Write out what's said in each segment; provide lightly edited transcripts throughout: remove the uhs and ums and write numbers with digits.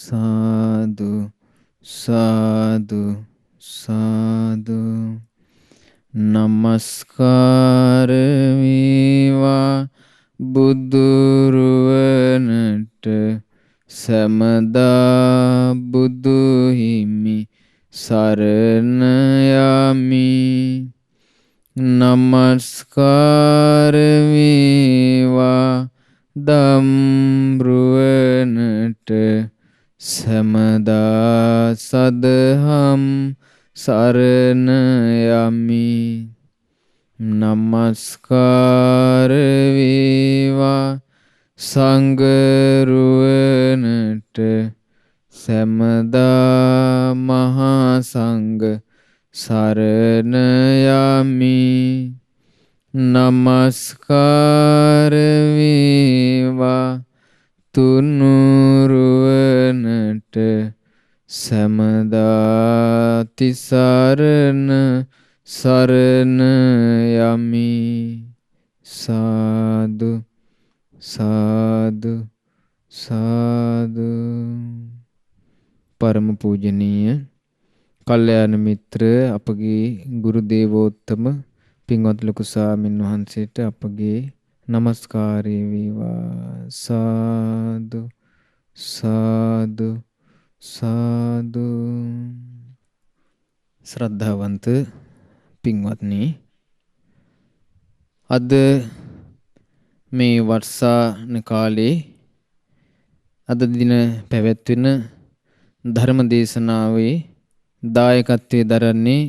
සාදු සාදු සාදු නමස්කාර වේවා බුදුරුවනට සමදා බුදු හිමි සරණ යමි නමස්කාර වේවා දම්රුවනට සමදා සදහම් සරණ යමි නමස්කාර වේවා සංඝරුවනට සමදා මහා සංඝ සරණ යමි නමස්කාර වේවා තුනුරුවනට සමදා තිසරණ සරණ යමි සාදු සාදු සාදු පරම පූජනීය කල්යාණ මිත්‍ර අපගේ ගුරු දේවෝත්තම පින්වත් ලොකු ස්වාමීන් වහන්සේට අපගේ නමස්කාරය වේවා සාදු සාදු සාදු ශ්‍රද්ධාවන්ත පින්වත්නි අද මේ වර්ෂාන කාලේ අද දින පැවැත්වෙන ධර්ම දේශනාවේ දායකත්වයේ දරන්නේ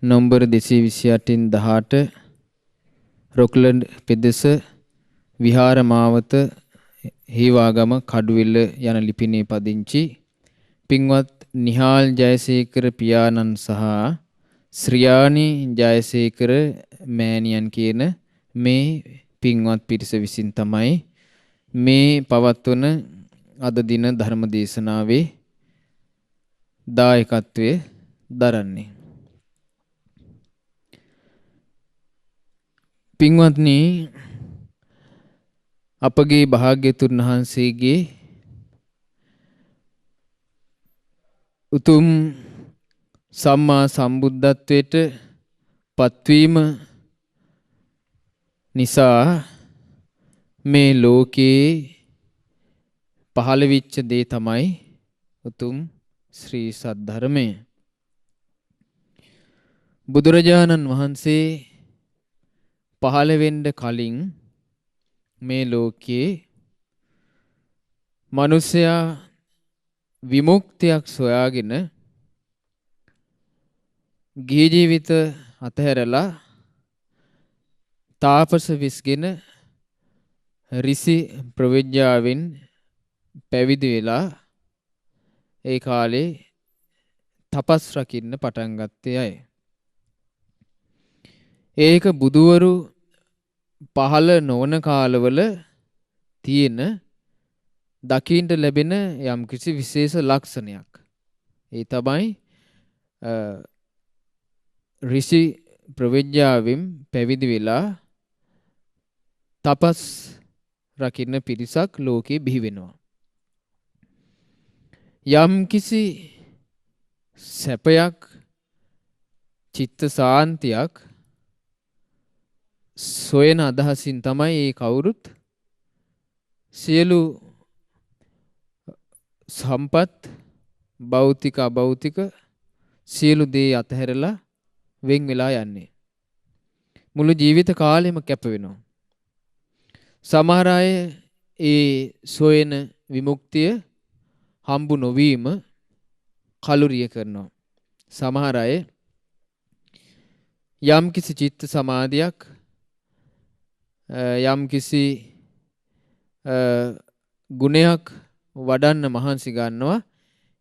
නොම්බර 228 18 රොක්ලන්ඩ් පෙදෙස විහාර මාවත හේවාගම කඩුවෙල යන ලිපිනේ පදිංචි පින්වත් නිහාල් ජයසේකර පියාණන් සහ ශ්‍රියානි ජයසේකර මෑණියන් කියන මේ පින්වත් පිරිස විසින් තමයි මේ පවත්වන අද දින ධර්ම දේශනාවේ දායකත්වයේ දරන්නේ. පින්වත්නි අපගේ භාග්‍යතුන් වහන්සේගේ උතුම් සම්මා සම්බුද්ධත්වයට පත්වීම නිසා මේ ලෝකේ පහළ වෙච්ච දේ තමයි උතුම් ශ්‍රී සද්ධර්මය. බුදුරජාණන් වහන්සේ පහළ වෙන්න කලින් මේ ලෝකයේ මිනිසයා විමුක්තියක් සොයාගෙන ගිහි ජීවිත අතහැරලා තාපස විස්ගෙන ඍෂි ප්‍රවිඥාවෙන් පැවිදි වෙලා ඒ කාලේ තපස් රකින්න පටන් ගත්තේ අය. ඒක බුදුවරු පහළ නොවන කාලවල තියෙන දකින්ට ලැබෙන යම්කිසි විශේෂ ලක්ෂණයක්. ඒ තමයි ඍෂි ප්‍රවිඥාවෙන් පැවිදි වෙලා තපස් රකින්න පිරිසක් ලෝකේ බිහි වෙනවා. යම්කිසි සැපයක් චිත්ත සාන්තියක් සොයන අදහසින් තමයි ඒ කවුරුත් සියලු සම්පත් භෞතික අභෞතික සියලු දේ අතහැරලා වෙන් වෙලා යන්නේ. මුළු ජීවිත කාලෙම කැප වෙනවා. සමහර අය ඒ සොයන විමුක්තිය හම්බු නොවීම කලුරිය කරනවා. සමහර අය යම්කිසි චිත්ත සමාධියක් යම්කිසි ගුණයක් වඩන්න මහන්සි ගන්නවා.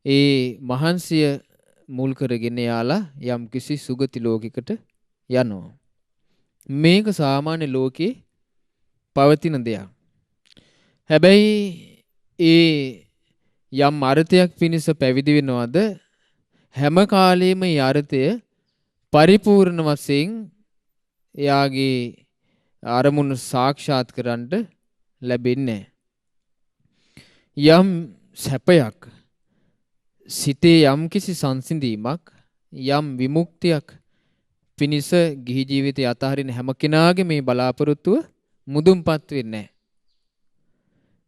ඒ මහන්සිය මුල් කරගෙන යාලා යම්කිසි සුගති ලෝකයකට යනවා. මේක සාමාන්‍ය ලෝකේ පවතින දෙයක්. හැබැයි ඒ යම් අර්ථයක් පිණිස පැවිදි වෙනවද හැම කාලෙම මේ අර්ථය පරිපූර්ණ වශයෙන් එයාගේ අරමුණු සාක්ෂාත් කරන්න ලැබෙන්නේ යම් සැපයක් සිතේ යම් කිසි සංසිඳීමක් යම් විමුක්තියක් පිණිස ගිහි ජීවිතය අතහරින හැම කෙනාගේ මේ බලාපොරොත්තුව මුදුන්පත් වෙන්නේ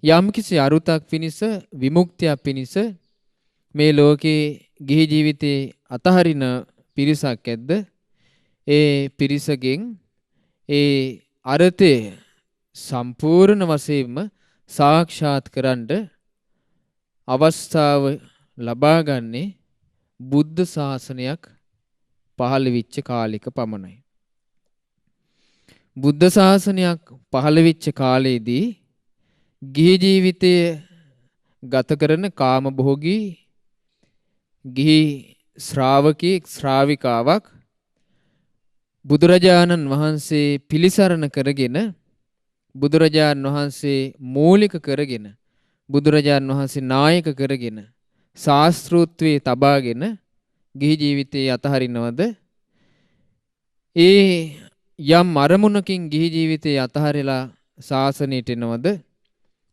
නැහැ. යම් කිසි අරුතක් පිණිස විමුක්තියක් පිණිස මේ ලෝකේ ගිහි ජීවිතේ අතහරින පිරිසක් ඇද්ද? ඒ පිරිසගෙන් ඒ අර්ථය සම්පූර්ණ වශයෙන්ම සාක්ෂාත් කරන්න අවස්ථාව ලබා ගන්නේ බුද්ධ ශාසනයක් පහළ වෙච්ච කාලෙක පමණයි. බුද්ධ ශාසනයක් පහළ වෙච්ච කාලයේදී ගිහි ජීවිතය ගත කරන කාමභෝගී ගිහි ශ්‍රාවකෙක් ශ්‍රාවිකාවක් බුදුරජාණන් වහන්සේ පිළිසරණ කරගෙන බුදුරජාණන් වහන්සේ මූලික කරගෙන බුදුරජාණන් වහන්සේ නායක කරගෙන ශාස්ත්‍රූත්වයේ තබාගෙන ගිහි ජීවිතයේ අතහරිනවද? ඒ යම් අරමුණකින් ගිහි ජීවිතයේ අතහරලා ශාසනයට එනවද?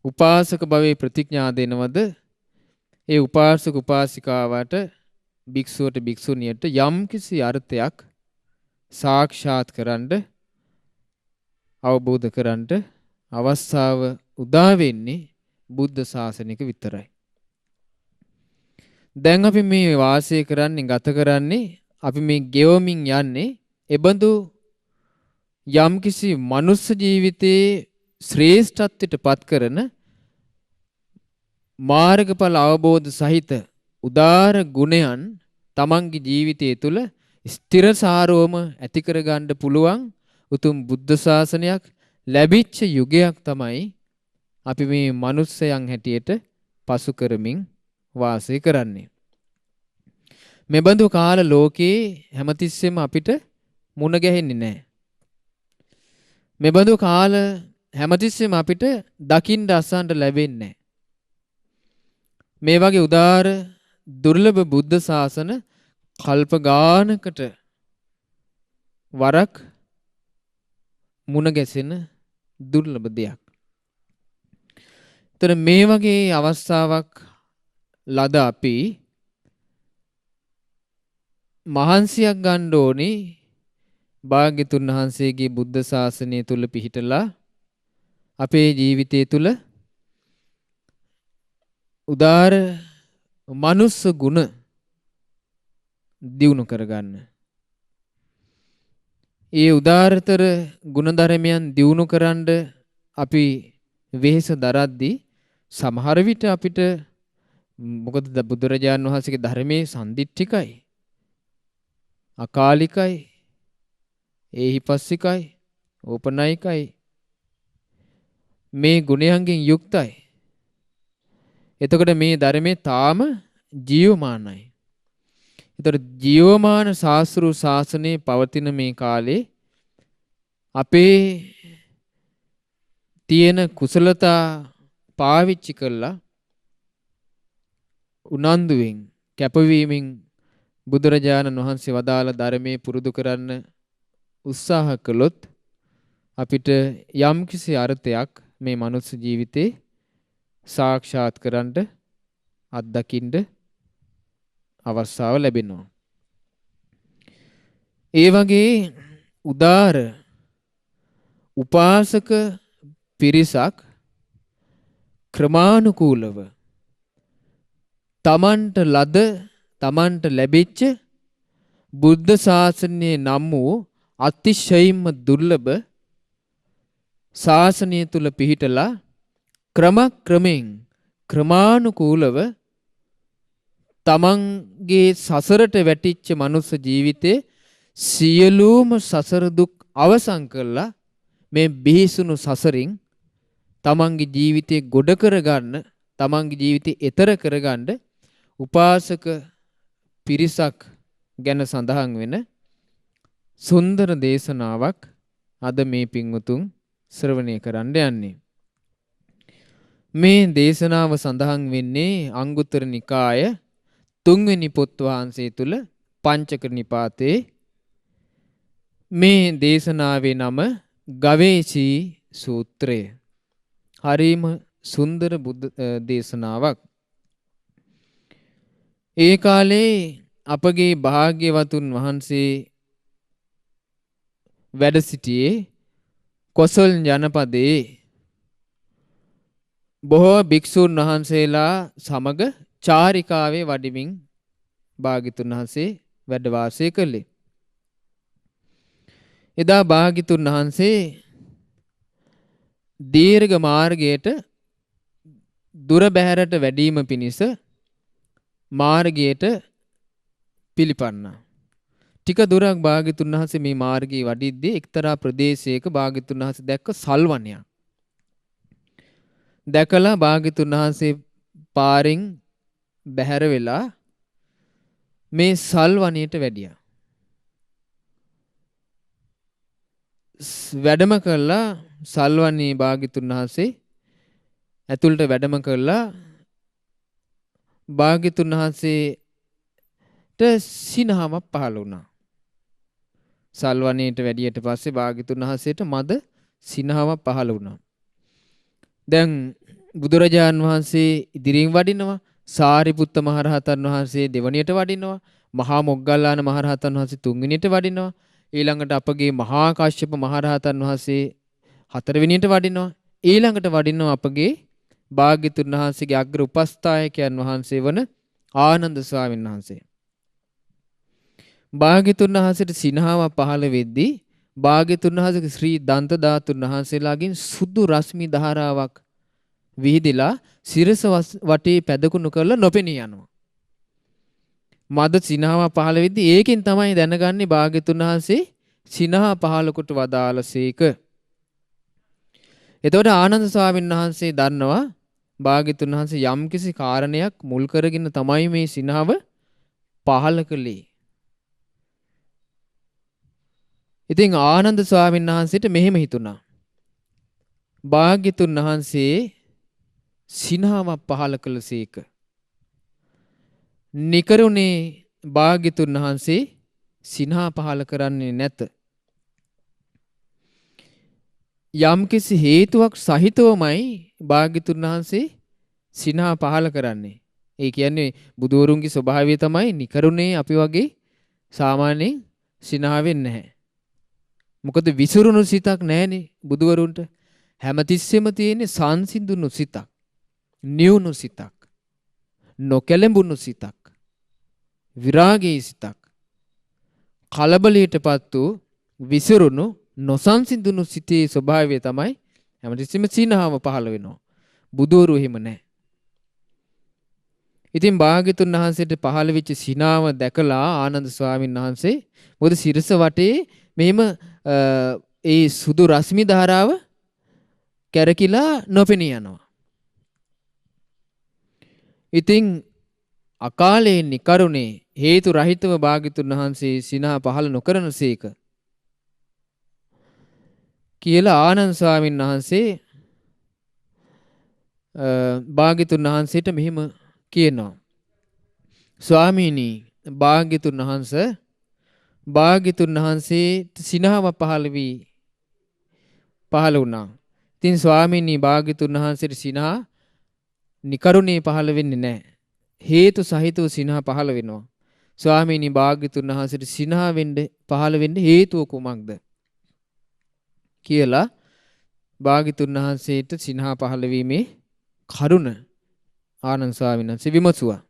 උපාසක භවයේ ප්‍රතිඥා දෙනවද? ඒ උපාසක උපාසිකාවට භික්ෂුවට භික්ෂුණියට යම් කිසි අර්ථයක් සාක්ෂාත් කරන්න අවබෝධ කරන්න අවස්ථාව උදා වෙන්නේ බුද්ධ ශාසනික විතරයි. දැන් අපි මේ වාසය කරන්නේ ගත කරන්නේ අපි මේ ගෙවමින් යන්නේ එබඳු යම්කිසි මනුස්ස ජීවිතයේ ශ්‍රේෂ්ඨත්වයට පත් කරන මාර්ගඵල අවබෝධ සහිත උදාර ගුණයන් තමන්ගේ ජීවිතය තුළ ස්ථිරසාරවම ඇති කර ගන්න පුළුවන් උතුම් බුද්ධ ශාසනයක් ලැබිච්ච යුගයක් තමයි අපි මේ මනුස්සයන් හැටියට පසු කරමින් වාසය කරන්නේ. මෙබඳු කාල ලෝකේ හැමතිස්සෙම අපිට මුණ ගැහෙන්නේ නැහැ. මෙබඳු කාල හැමතිස්සෙම අපිට දකින්න අසන්න ලැබෙන්නේ නැහැ. මේ වගේ උදාර දුර්ලභ බුද්ධ ශාසන කල්ප ගානකට වරක් මුණ ගැසෙන දුර්ලභ දෙයක්. ඒතර මේ වගේ අවස්ථාවක් ලද අපි මහන්සියක් ගන්න ඕනේ භාග්‍යතුන් වහන්සේගේ බුද්ධ ශාසනය තුල පිහිටලා අපේ ජීවිතය තුල උදාර මනුස්ස ගුණ දියුණු කරගන්න. ඒ උදාරතර ගුණධර්මයන් දියුණු කරන්න අපි වෙහෙස දරද්දී සමහර විට අපිට මොකද බුදුරජාණන් වහන්සේගේ ධර්මයේ සම්දිට්ඨිකයි අකාලිකයි ඒහිපස්සිකයි ඕපනයිකයි මේ ගුණයන්ගෙන් යුක්තයි. එතකොට මේ ධර්මයේ තාම ජීවමානයි. එතකොට ජීවමාන ශාස්ත්‍රු ශාසනයේ පවතින මේ කාලේ අපේ තියෙන කුසලතා පාවිච්චි කළා උනන්දුවෙන් කැපවීමෙන් බුදුරජාණන් වහන්සේ වදාළ ධර්මයේ පුරුදු කරන්න උත්සාහ කළොත් අපිට යම්කිසි අර්ථයක් මේ මනුස්ස ජීවිතේ සාක්ෂාත් කරන්න අත්දකින්න අවස්ථාව ලැබෙනවා. ඒ වගේ උදාර උපාසක පිරිසක් ක්‍රමානුකූලව තමන්ට ලැබිච්ච බුද්ධ ශාසනයේ නම් වූ අතිශයින්ම දුර්ලභ ශාසනය තුල පිහිටලා ක්‍රමයෙන් ක්‍රමානුකූලව තමන්ගේ සසරට වැටිච්ච මනුස්ස ජීවිතේ සියලුම සසර දුක් අවසන් කළා මේ බිහිසුණු සසරින් තමන්ගේ ජීවිතේ ගොඩ කරගන්න තමන්ගේ ජීවිතේ එතර කරගන්න උපාසක පිරිසක් ගැන සඳහන් වෙන සුන්දර දේශනාවක් අද මේ පින්වතුන් ශ්‍රවණය කරන්න යන්නේ. මේ දේශනාව සඳහන් වෙන්නේ අංගුත්තර නිකාය 3 වෙනි පොත් වහන්සේ තුල පංචක නිපාතේ. මේ දේශනාවේ නම ගවේෂී සූත්‍රය. හරිම සුන්දර බුද්ධ දේශනාවක්. ඒ කාලේ අපගේ භාග්‍යවතුන් වහන්සේ වැඩ සිටියේ කොසල් ජනපදයේ බොහෝ භික්ෂූන් වහන්සේලා සමග චාරිකාවේ වඩිමින් භාග්‍යතුන් වහන්සේ වැඩ වාසය කළේ. එදා භාග්‍යතුන් වහන්සේ දීර්ඝ මාර්ගයට දුර බැහැරට වැඩීම පිණිස මාර්ගයට පිළිපන්නා. ටික දුරක් භාග්‍යතුන් වහන්සේ මේ මාර්ගයේ වඩිද්දී එක්තරා ප්‍රදේශයක භාග්‍යතුන් වහන්සේ දැක්ක සල්වනයක්. දැකලා භාග්‍යතුන් වහන්සේ පාරෙන් බැහැර වෙලා මේ සල්වනයට වැඩියා. වැඩම කළා සල්වනී භාග්‍යතුන් වහන්සේ ඇතුළට වැඩම කළා භාග්‍යතුන් වහන්සේට සිනහවක් පහළ වුණා. සල්වනයට වැඩියට පස්සේ භාග්‍යතුන් වහන්සේට මද සිනහවක් පහළ වුණා. දැන් බුදුරජාන් වහන්සේ ඉදිරියෙන් වඩිනවා. සාරිපුත්ත මහරහතන් වහන්සේ දෙවණියට වඩිනවා. මහා මොග්ගල්ලාන මහරහතන් වහන්සේ තුන්වෙනියට වඩිනවා. ඊළඟට අපගේ මහා කාශ්‍යප මහරහතන් වහන්සේ හතරවෙනියට වඩිනවා. ඊළඟට වඩිනවා අපගේ භාග්‍යතුන් වහන්සේගේ අග්‍ර උපස්ථායකයන් වහන්සේ වන ආනන්ද ස්වාමීන් වහන්සේ. භාග්‍යතුන් වහන්සේට සිනහව පහළ වෙද්දී භාග්‍යතුන් වහන්සේගේ ශ්‍රී දන්ත ධාතුන් වහන්සේලාගෙන් සුදු රශ්මි ධාරාවක් විහිදිලා සිරස වටේ පැදකුණු කරලා නොපෙනී යනවා. මද සිනහව පහළ වෙද්දී ඒකෙන් තමයි දැනගන්නේ භාග්‍යතුන් වහන්සේ සිනහ පහළ කොට වදාළසේක. එතකොට ආනන්ද ස්වාමීන් වහන්සේ දන්නවා භාග්‍යතුන් වහන්සේ යම්කිසි කාරණයක් මුල් කරගෙන තමයි මේ සිනහව පහළ කළේ. ඉතින් ආනන්ද ස්වාමීන් වහන්සේට මෙහෙම හිතුණා. භාග්‍යතුන් වහන්සේ සිනහවක් පහළ කළසේක. නිකරුණේ භාග්‍යතුන් වහන්සේ සිනහ පහළ කරන්නේ නැත. යම්කිසි හේතුවක් සහිතවමයි භාග්‍යතුන් වහන්සේ සිනහ පහළ කරන්නේ. ඒ කියන්නේ බුදුවරුන්ගේ ස්වභාවය තමයි නිකරුණේ අපි වගේ සාමාන්‍යයෙන් සිනහ වෙන්නේ නැහැ. මොකද විසිරුණු සිතක් නැහැනේ බුදුවරුන්ට. හැමතිස්සෙම තියෙන්නේ සංසිඳුණු සිතක්, නියුණු සිතක්, නොකැළඹුණු සිතක්, විරාගී සිතක්. කලබලයටපත් වූ විසිරුණු නොසංසිඳුණු සිතේ ස්වභාවය තමයි හැමතිස්සෙම සිනහව පහළ වෙනවා. බුදුවරු එහෙම නැහැ. ඉතින් භාග්‍යතුන් වහන්සේට පහළ වෙච්ච සිනාව දැකලා ආනන්ද ස්වාමීන් වහන්සේ මොකද සිරස වටේ මෙහෙම ඒ සුදු රශ්මි ධාරාව කැරකිලා නොපෙනී යනවා. ඉතින් අකාලේ නිකරුණේ හේතු රහිතව භාග්‍යතුන් වහන්සේ සිනහ පහළ නොකරනසේක කියලා ආනන්ද ස්වාමීන් වහන්සේ භාග්‍යතුන් වහන්සේට මෙහෙම කියනවා. ස්වාමීනි භාග්‍යතුන් වහන්සේ භාග්‍යතුන් වහන්සේට සිනහව පහළ වුණා. ඉතින් ස්වාමීනි භාග්‍යතුන් වහන්සේට සිනහ නිකරුණේ පහළ වෙන්නේ නැහැ. හේතු සහිතව සිනහ පහළ වෙනවා. ස්වාමීනි භාග්‍යතුන් වහන්සේට සිනහ පහළ වෙන්න හේතුව කුමක්ද කියලා භාග්‍යතුන් වහන්සේට සිනහ පහළ වීමේ කරුණ ආනන්ද ස්වාමීන් වහන්සේ විමසුවා.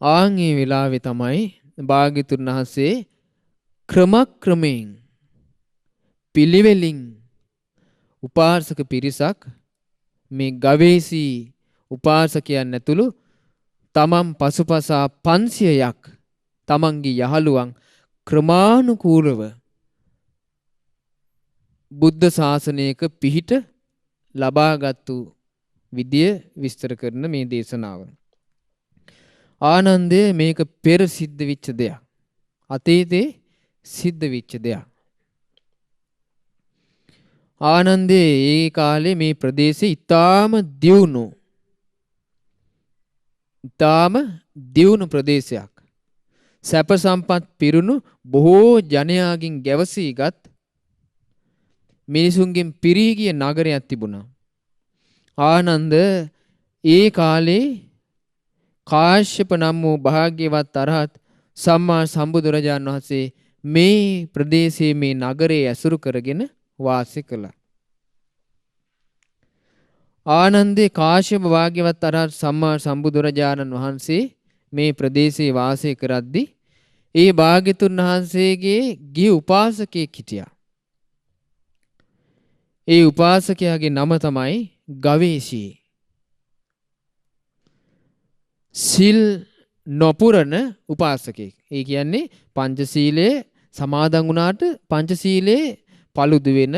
ආන්ගේ වෙලාවේ තමයි භාග්‍යතුන් වහන්සේ ක්‍රමක්‍රමයෙන් පිළිවෙලින් උපාසක පිරිසක් මේ ගවේෂී උපාසකයන් ඇතුළු තමන් පසුපසා 500ක් තමන්ගේ යහළුවන් ක්‍රමානුකූලව බුද්ධ ශාසනයක පිහිට ලබාගත්තු විදිය විස්තර කරන මේ දේශනාව. ආනන්දේ මේක පෙර සිද්ධ වෙච්ච දෙයක්. අතීතේ සිද්ධ වෙච්ච දෙයක්. ආනන්දේ ඒ කාලේ මේ ප්‍රදේශේ ඊටාම දියුණු ප්‍රදේශයක්. සැප සම්පත් පිරුණු බොහෝ ජනයාගෙන් ගැවසීගත් මිනිසුන්ගෙන් පිරී ගිය නගරයක් තිබුණා. ආනන්ද ඒ කාලේ කාශ්‍යප නම් වූ භාග්‍යවත් අරහත් සම්මා සම්බුදුරජාණන් වහන්සේ මේ ප්‍රදේශයේ මේ නගරයේ ඇසුරු කරගෙන වාසය කළා. ආනන්දේ කාශ්‍යප භාග්‍යවත් අරහත් සම්මා සම්බුදුරජාණන් වහන්සේ මේ ප්‍රදේශයේ වාසය කරද්දී ඒ භාග්‍යතුන් වහන්සේගේ ගිහි උපාසකයෙක් හිටියා. ඒ උපාසකයාගේ නම තමයි ගවේෂී. සිල් නොපුරන උපාසකයෙක්. ඒ කියන්නේ පංචශීලයේ සමාදන් වුණාට පංචශීලයේ paludu වෙන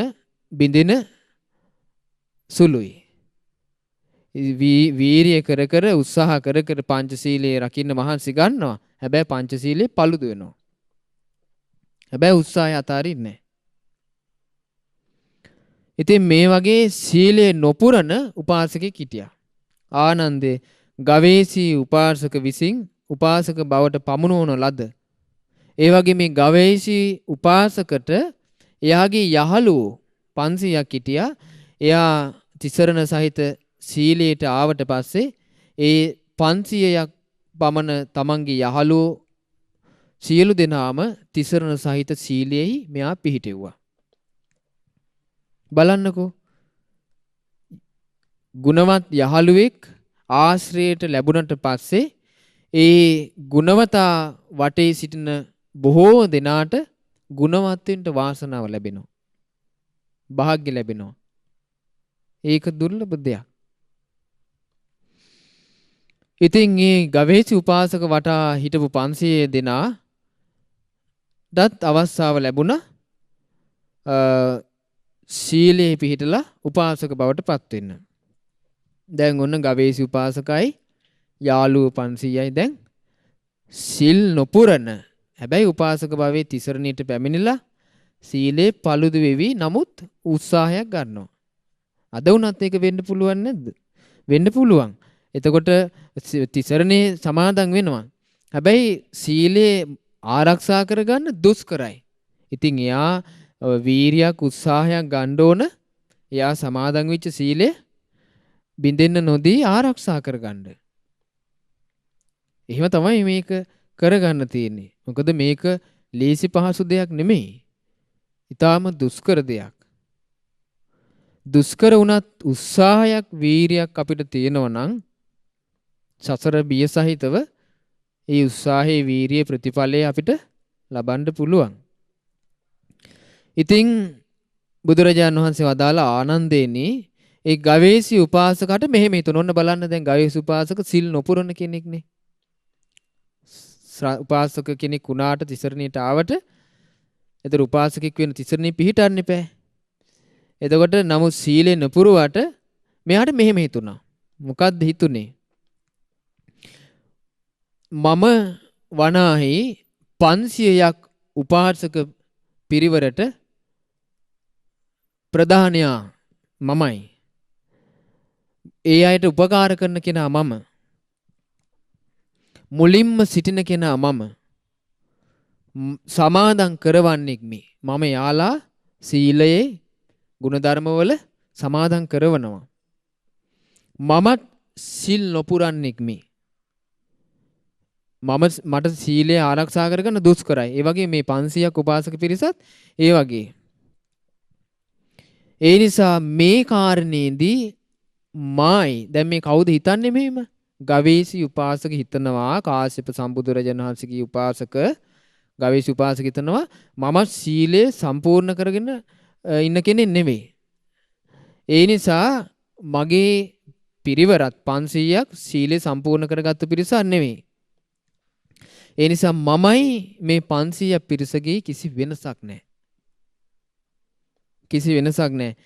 බිඳින සුළුයි. වීරිය කර කර උත්සාහ කර කර පංචශීලයේ රකින්න මහන්සි ගන්නවා. හැබැයි පංචශීලයේ paludu වෙනවා. හැබැයි උත්සාහය අතාරින්නේ නැහැ. ඉතින් මේ වගේ සීලේ නොපුරන උපාසකෙක් හිටියා. ආනන්දේ ගවේෂී උපාසක විසින් උපාසක බවට පමුණුවන ලද. ඒ වගේ මේ ගවේෂී උපාසකට එයාගේ යහළුවෝ 500ක් හිටියා. එයා තිසරණ සහිත සීලයට ආවට පස්සේ ඒ 500ක් පමණ තමන්ගේ යහළුවෝ සියලු දෙනාම තිසරණ සහිත සීලයෙහි මෙයා පිහිටෙව්වා. බලන්නකෝ ගුණවත් යහළුවෙක් ආශ්‍රයයට ලැබුණට පස්සේ ඒ ගුණවතා වටේ සිටින බොහෝ දෙනාට ගුණවත් වෙන්න වාසනාව ලැබෙනවා. වාසනාව ලැබෙනවා. ඒක දුර්ලභ දෙයක්. ඉතින් මේ ගවේෂී උපාසක වටා හිටපු 500 දෙනාටත් අවස්ථාව ලැබුණා සීලේ පිහිටලා උපාසක බවට පත් වෙන්න. දැන් ඔන්න ගවේෂී උපාසකයි යාළුවෝ 500යි දැන් සිල් නොපුරන හැබැයි උපාසක භාවයේ තිසරණයට පැමිණිලා සීලේ paludu වෙවි නමුත් උත්සාහයක් ගන්නවා. අද වුණත් ඒක වෙන්න පුළුවන් නැද්ද? වෙන්න පුළුවන්. එතකොට තිසරණේ සමාදන් වෙනවා. හැබැයි සීලේ ආරක්ෂා කරගන්න දුෂ්කරයි. ඉතින් එයා වීරියක් උත්සාහයක් ගන්න ඕන. එයා සමාදන් වෙච්ච සීලය බින්දෙන්න නොදී ආරක්ෂා කරගන්න. එහෙම තමයි මේක කරගන්න තියෙන්නේ. මොකද මේක ලේසි පහසු දෙයක් නෙමෙයි. ඊටාම දුෂ්කර දෙයක්. දුෂ්කර වුණත් උත්සාහයක් වීරියක් අපිට තියෙනවා නම් සසර බිය සහිතව ඒ උත්සාහයේ වීරිය ප්‍රතිඵලය අපිට ලබන්න පුළුවන්. ඉතින් බුදුරජාණන් වහන්සේ වදාළ ආනන්දේනි ඒ ගවේෂී උපාසකට මෙහෙම හිතන ඕන්න බලන්න දැන් ගවේෂී උපාසක සිල් නොපුරන කෙනෙක්නේ. උපාසක කෙනෙක් වුණාට තිසරණයට ආවට එතන උපාසකෙක් වෙන තිසරණේ පිහිටන්න එපා. එතකොට නමුත් සීලේ නොපුරුවට මෙයාට මෙහෙම හිතුණා. මොකද්ද හිතුනේ? මම වනාහි 500ක් උපාසක පිරිවරට ප්‍රධානයා මමයි. ඒ අයට උපකාර කරන කෙනා මම. මුලින්ම සිටින කෙනා මම. සමාදන් කරවන්නෙක් මේ. මම යාලා සීලයේ ගුණධර්මවල සමාදන් කරවනවා. මමත් සිල් නොපුරන්නෙක් මේ. මට සීලය ආරක්ෂා කරගන්න දුෂ්කරයි. ඒ වගේ මේ 500ක් උපාසක පිරිසත් ඒ වගේ. ඒ නිසා මේ කාරණේදී මායි දැන් මේ කවුද හිතන්නේ මෙහෙම? ගවේෂී උපාසක හිතනවා කාශ්‍යප සම්බුදුරජාණන් වහන්සේගේ උපාසක ගවේෂී උපාසක හිතනවා මම සීලය සම්පූර්ණ කරගෙන ඉන්න කෙනෙක් නෙවෙයි. ඒ නිසා මගේ පිරිවරත් 500ක් සීලය සම්පූර්ණ කරගත්ත පිරිසක් නෙවෙයි. ඒ නිසා මමයි මේ 500 පිරිසගේ කිසි වෙනසක් නැහැ. කිසි වෙනසක් නැහැ.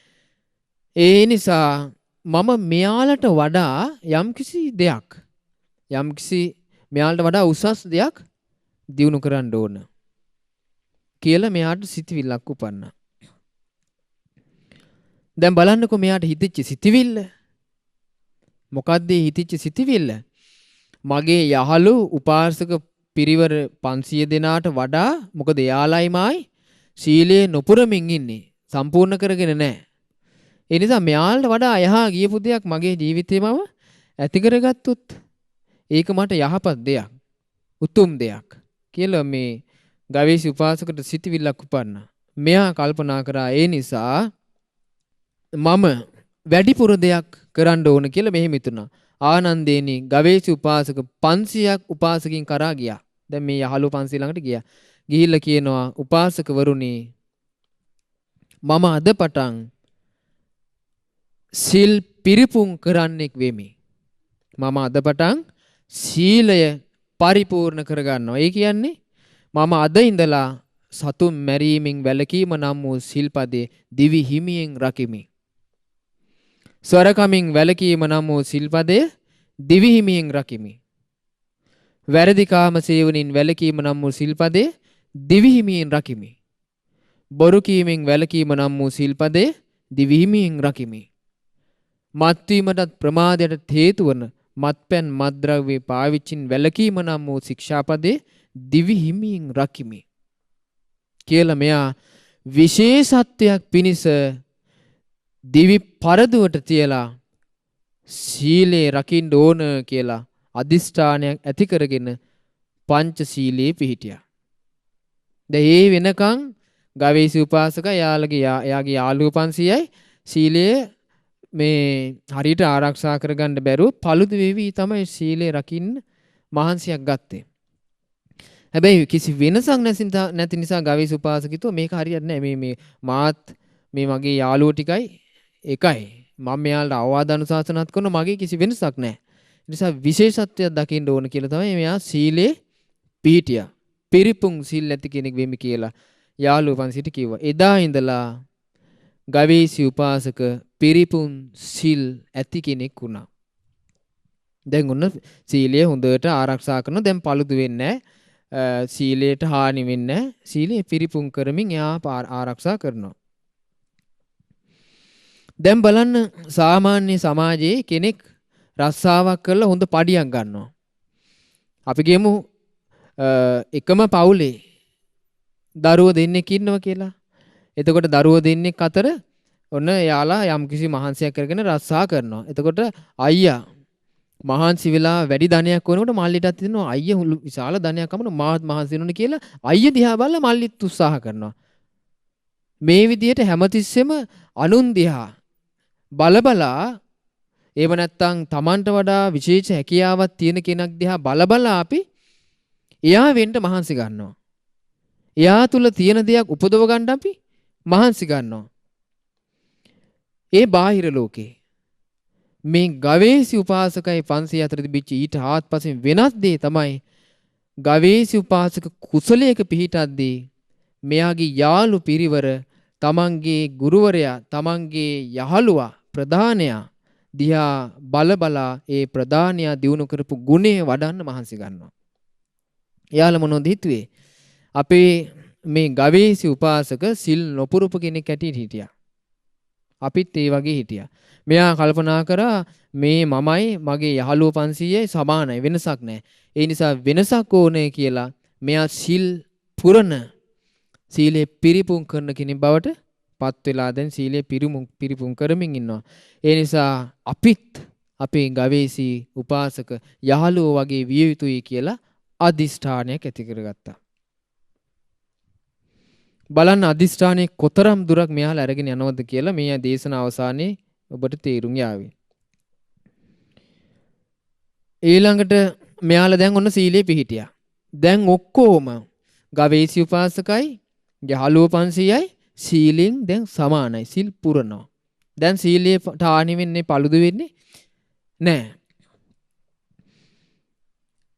ඒ නිසා මම මෙයාලට වඩා යම්කිසි දෙයක් මෙයාලට වඩා උසස් දෙයක් දියුණු කරන්න ඕන කියලා මෙයාට සිතවිල්ලක් උපන්නා. දැන් බලන්නකෝ මෙයාට හිතෙච්ච සිතවිල්ල. මොකද්ද හිතෙච්ච සිතවිල්ල? මගේ යහළු උපාසක පිරිවර 500 දෙනාට වඩා මොකද එයාලයි මායි සීලය නොපුරමින් ඉන්නේ. සම්පූර්ණ කරගෙන නැහැ. ඒ නිසා මෙයාලට වඩා යහා ගියපු දෙයක් මගේ ජීවිතේ මම ඇති කරගත්තොත් ඒක මට යහපත් දෙයක්. උතුම් දෙයක් කියලා මේ ගවේෂි උපාසකට සිතවිල්ලක් උපන්නා. මෙයා කල්පනා කරා ඒ නිසා මම වැඩිපුර දෙයක් කරන්න ඕන කියලා මෙහෙම හිතුණා. ආනන්දේනි ගවේෂි උපාසක 500ක් උපාසකින් කරා ගියා. දැන් මේ යහළු 500 ළඟට ගියා. ගිහිල්ලා කියනවා උපාසකවරුනි මම අද පටන් සිල් පිරිපුන් කරන්නෙක් වෙමි. මම අද පටන් සීලය පරිපූර්ණ කරගන්නවා. ඒ කියන්නේ මම අද ඉඳලා සතුන් මැරීමෙන් වැළකීම නම් වූ සිල්පදේ දිවි හිමියෙන් රකිමි. ස්වරකමින් වැළකීම නම් වූ සිල්පදය දිවි හිමියෙන් රකිමි. වැරදි කාම සේවනින් වැළකීම නම් වූ සිල්පදය දිවි හිමියෙන් රකිමි. බොරු කීමෙන් වැළකීම නම් වූ සිල්පදය දිවි හිමියෙන් රකිමි. මත්වීමටත් ප්‍රමාදයට හේතු වන මත්පැන් මත්ද්‍රව්‍ය පාවිච්චින් වැළකීම නම් වූ ශික්ෂාපදේ දිවි හිමියෙන් රකිමි කියලා මෙයා විශේෂත්වයක් පිණිස දිවි පරදුවට තියලා සීලේ රකින්න ඕන කියලා අදිෂ්ඨානයක් ඇති කරගෙන පංචශීලයේ පිහිටියා. දැන් ඒ වෙනකන් ගවේෂි උපාසක යාගේ යාළුවෝ 500යි සීලය මේ හරියට ආරක්ෂා කරගන්න බැරුව paludu වෙවි තමයි සීලේ රකින්න මහන්සියක් ගත්තේ. හැබැයි කිසි වෙනසක් නැති නිසා ගවේෂි උපාසකිතෝ මේක හරියන්නේ නැහැ. මේ මාත් මේ මගේ යාළුවෝ ටිකයි එකයි. මම මෙයාලට අවවාද අනුශාසනාත් කරන මගේ කිසි වෙනසක් නැහැ. ඒ නිසා විශේෂත්වයක් දකින්න ඕන කියලා තමයි මෙයා සීලේ පිහිටියා. පිරිපුන් සීල් ඇති කෙනෙක් වෙමි කියලා යාළුවෝ 500ට කිව්වා. එදා ඉඳලා ගවේෂි උපාසක පිරිපුන් සිල් ඇති කෙනෙක් වුණා. දැන් උන්න සීලය හොඳට ආරක්ෂා කරනවා. දැන් paludu වෙන්නේ නැහැ. සීලයට හානි වෙන්නේ නැහැ. සීලය පිරිපුන් කරමින් එයා ආරක්ෂා කරනවා. දැන් බලන්න සාමාන්‍ය සමාජයේ කෙනෙක් රස්සාවක් කරලා හොඳ පඩියක් ගන්නවා. අපි කියමු එකම පවුලේ දරුවෝ දෙන්නෙක් ඉන්නවා කියලා. එතකොට දරුවෝ දෙන්නෙක් අතර ඔන්න යාලා යම්කිසි මහන්සියක් කරගෙන රස්සා කරනවා. එතකොට අයියා මහන්සි වෙලා වැඩි ධනයක් වුණොත් මල්ලිටත් දෙනවා. අයියා විශාල ධනයක් අපන මාත් මහන්සි වෙනුනේ කියලා අයියා දිහා බලලා මල්ලිත් උත්සාහ කරනවා. මේ විදිහට හැමතිස්සෙම අනුන් දිහා බලබලා එහෙම නැත්නම් Tamanට වඩා විශේෂ හැකියාවක් තියෙන කෙනෙක් දිහා බලබලා අපි එයා වෙන්න මහන්සි ගන්නවා. එයා තුල තියෙන දෙයක් උපදව ගන්න අපි මහන්සි ගන්නවා. ඒ බාහිර ලෝකේ මේ ගවේෂි උපාසකයි 500 අතර තිබිච්ච ඊට ආත්පසින් වෙනස් දේ තමයි ගවේෂි උපාසක කුසලයක පිහිටද්දී මෙයාගේ යාළු පිරිවර තමන්ගේ ගුරුවරයා තමන්ගේ යහළුවා ප්‍රධානයා දිහා බලබලා ඒ ප්‍රධානයා දිනු කරපු ගුණය වඩන්න මහන්සි ගන්නවා. එයාලා මොනවද හිතුවේ? අපේ මේ ගවේෂි උපාසක සිල් නොපුරුපු කෙනෙක් ඇටියට හිටියා. අපිත් ඒ වගේ හිටියා. මෙයා කල්පනා කරා මේ මමයි මගේ යහළුවෝ 500යි සමානයි වෙනසක් නැහැ. ඒ නිසා වෙනසක් ඕනේ කියලා මෙයා සිල් පුරන සීලේ පිරිපුන් කරන කෙනෙක් බවට පත් වෙලා දැන් සීලේ පිරිපුන් කරමින් ඉන්නවා. ඒ නිසා අපිත් අපේ ගවේෂි උපාසක යහළුවෝ වගේ විය යුතුයි කියලා අදිෂ්ඨානයක් ඇති කරගත්තා. බලන්න අදිෂ්ඨානයේ කොතරම් දුරක් මෙයාලා අරගෙන යනවද කියලා මේ දේශන අවසානයේ ඔබට තේරුම් යාවි. ඊළඟට මෙයාලා දැන් ඔන්න සීලේ පිහිටියා. දැන් ඔක්කොම ගවේෂි උපාසකයි යහළුවෝ 500යි සීලෙන් දැන් සමානයි. සිල් පුරනවා. දැන් සීලයේ ටාණි වෙන්නේ paludu වෙන්නේ නැහැ.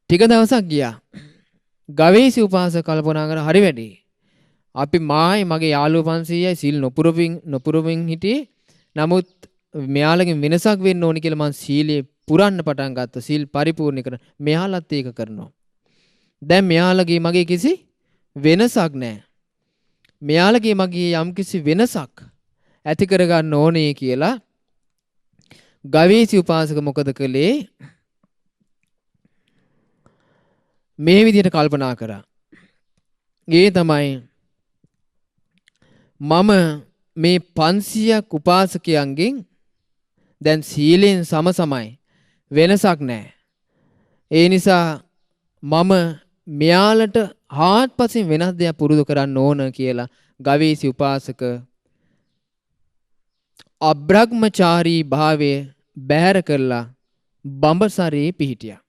ටික දවසක් ගියා. ගවේෂි උපාසක කල්පනා කර හරි වැඩි. අපි මගේ යාළුවෝ 500යි සිල් නොපුරමින් හිටියේ. නමුත් මෙයාලගෙන් වෙනසක් වෙන්න ඕනි කියලා මං සීලේ පුරන්න පටන් ගත්තා. සීල් පරිපූර්ණ කරන. මෙයාලත් ඒක කරනවා. දැන් මෙයාලගේ මගේ කිසි වෙනසක් නැහැ. මෙයාලගේ මගේ යම් කිසි වෙනසක් ඇති කරගන්න ඕනේ කියලා ගවේෂි උපාසක මොකද කළේ? මේ විදිහට කල්පනා කරා. ඒ තමයි මම මේ 500ක් උපාසකයන්ගෙන් දැන් සීලෙන් සමසමයි වෙනසක් නැහැ. ඒ නිසා මම මෙයාලට හාත්පසින් වෙනස් දෙයක් පුරුදු කරන්න ඕන කියලා ගවීසි උපාසක අබ්‍රහ්මචාරී භාවය බැහැර කරලා බඹසරේ පිහිටියා.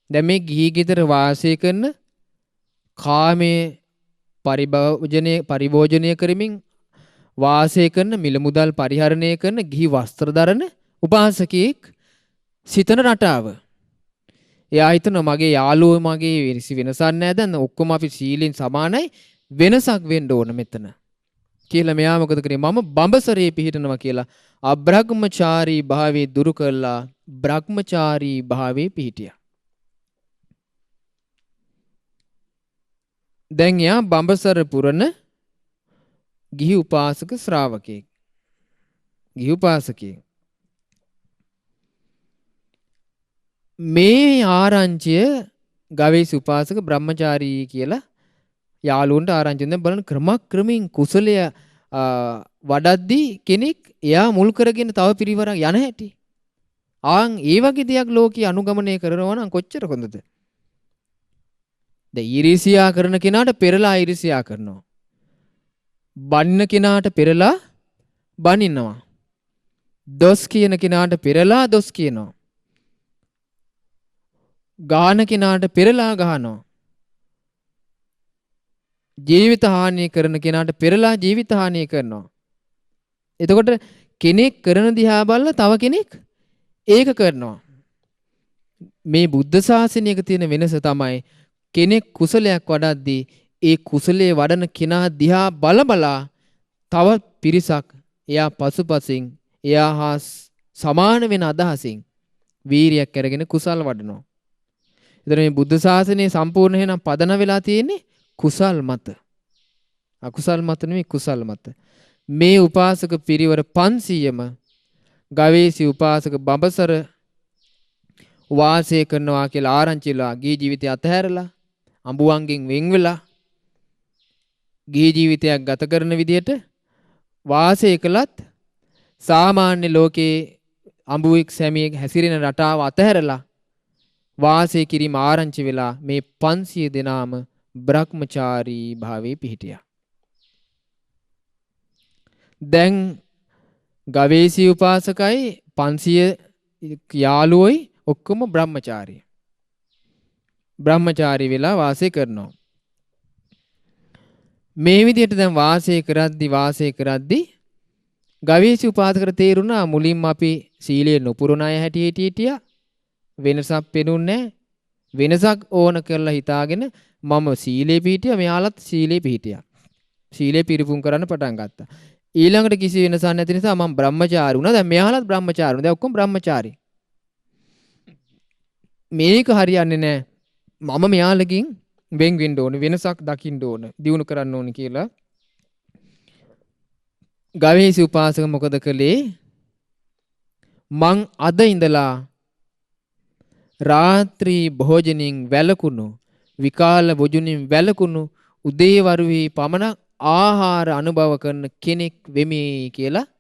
දැන් මේ ගිහි ගෙදර වාසය කරන කාමයේ පරිභෝජනය කරමින් වාසය කරන මිල මුදල් පරිහරණය කරන ගිහි වස්ත්‍ර දරන උපාසකෙක් සිතන රටාව. එයා හිතනවා මගේ යාළුවෝ මගේ වෙනසක් නැහැ දැන් ඔක්කොම අපි සීලෙන් සමානයි වෙනසක් වෙන්න ඕන මෙතන කියලා මෙයා මොකද කරේ මම බඹසරේ පිහිටනවා කියලා අබ්‍රහ්මචාරී භාවයේ දුරු කළා බ්‍රහ්මචාරී භාවයේ පිහිටියා. දැන් එයා බඹසර පුරන ගිහි උපාසක ශ්‍රාවකයෙක්. ගිහි උපාසකයෙක්. මේ ආරංචිය ගවේෂ උපාසක බ්‍රහ්මචාරී කියලා යාළුවන්ට ආරංචි දෙන්න බලන ක්‍රමක්‍රමයෙන් කුසලය වඩද්දී කෙනෙක් එයා මුල් කරගෙන තව පිරිවරක් යන හැටි. ආන් ඒ වගේ දෙයක් ලෝකේ අනුගමනය කරනවා නම් කොච්චර හොඳද? දැන් ඊර්ෂ්‍යා කරන කෙනාට පෙරලා ඊර්ෂ්‍යා කරනවා. බනින කෙනාට පෙරලා බනිනවා. දොස් කියන කෙනාට පෙරලා දොස් කියනවා. ගාන කෙනාට පෙරලා ගහනවා. ජීවිත හානිය කරන කෙනාට පෙරලා ජීවිත හානිය කරනවා. එතකොට කෙනෙක් කරන දිහා බලලා තව කෙනෙක් ඒක කරනවා. මේ බුද්ධ ශාසනයක තියෙන වෙනස තමයි කෙනෙක් කුසලයක් වඩද්දී ඒ කුසලයේ වඩන කෙනා දිහා බලබලා තව පිරිසක් එයා පසුපසින් එයා හා සමාන වෙන අදහසින් වීරියක් අරගෙන කුසල් වඩනවා. එතන මේ බුද්ධ ශාසනය සම්පූර්ණ වෙනම් පදන වෙලා තියෙන්නේ කුසල් මත. අකුසල් මත නෙමෙයි කුසල් මත. මේ උපාසක පිරිවර 500ම ගවේෂි උපාසක බඹසර වාසය කරනවා කියලා ආරංචිලා ගිහි ජීවිතය අතහැරලා අඹුවන්ගෙන් වෙන් වෙලා ගිහි ජීවිතයක් ගත කරන විදිහට වාසය කළත් සාමාන්‍ය ලෝකේ අඹුවෙක් සැමියෙක් හැසිරෙන රටාව අතහැරලා වාසය කිරීම ආරංචි වෙලා මේ 500 දෙනාම බ්‍රහ්මචාරී භාවයේ පිහිටියා. දැන් ගවේෂී උපාසකයි 500 යාළුවෝයි ඔක්කොම බ්‍රහ්මචාරී. බ්‍රහ්මචාරී වෙලා වාසය කරනවා. මේ විදිහට දැන් වාසය කරද්දී ගවේෂී උපාසකර තේරුණා මුලින්ම අපි සීලය නොපුරන අය හිටියා වෙනසක් පෙනුන්නේ වෙනසක් ඕන කරලා හිතාගෙන මම සීලේ පිහිටියා මෙයාලත් සීලේ පිහිටියා. සීලේ පිරිපුන් කරන්න පටන් ගත්තා. ඊළඟට කිසි වෙනසක් නැති නිසා මම බ්‍රහ්මචාරී වුණා. දැන් මෙයාලත් බ්‍රහ්මචාරී වුණා. දැන් ඔක්කොම බ්‍රහ්මචාරී. මේක හරියන්නේ නැහැ. මම මෙයාලකින් වෙන් වෙන්න ඕන වෙනසක් දකින්න ඕන දිනු කරන්න ඕන කියලා ගවේෂී උපාසක මොකද කළේ? මං අද ඉඳලා රාත්‍රී භෝජනින් වැළකුණු විකාල භෝජනින් වැළකුණු උදේවරුේ පමණ ආහාර අනුභව කරන කෙනෙක් වෙමි කියලා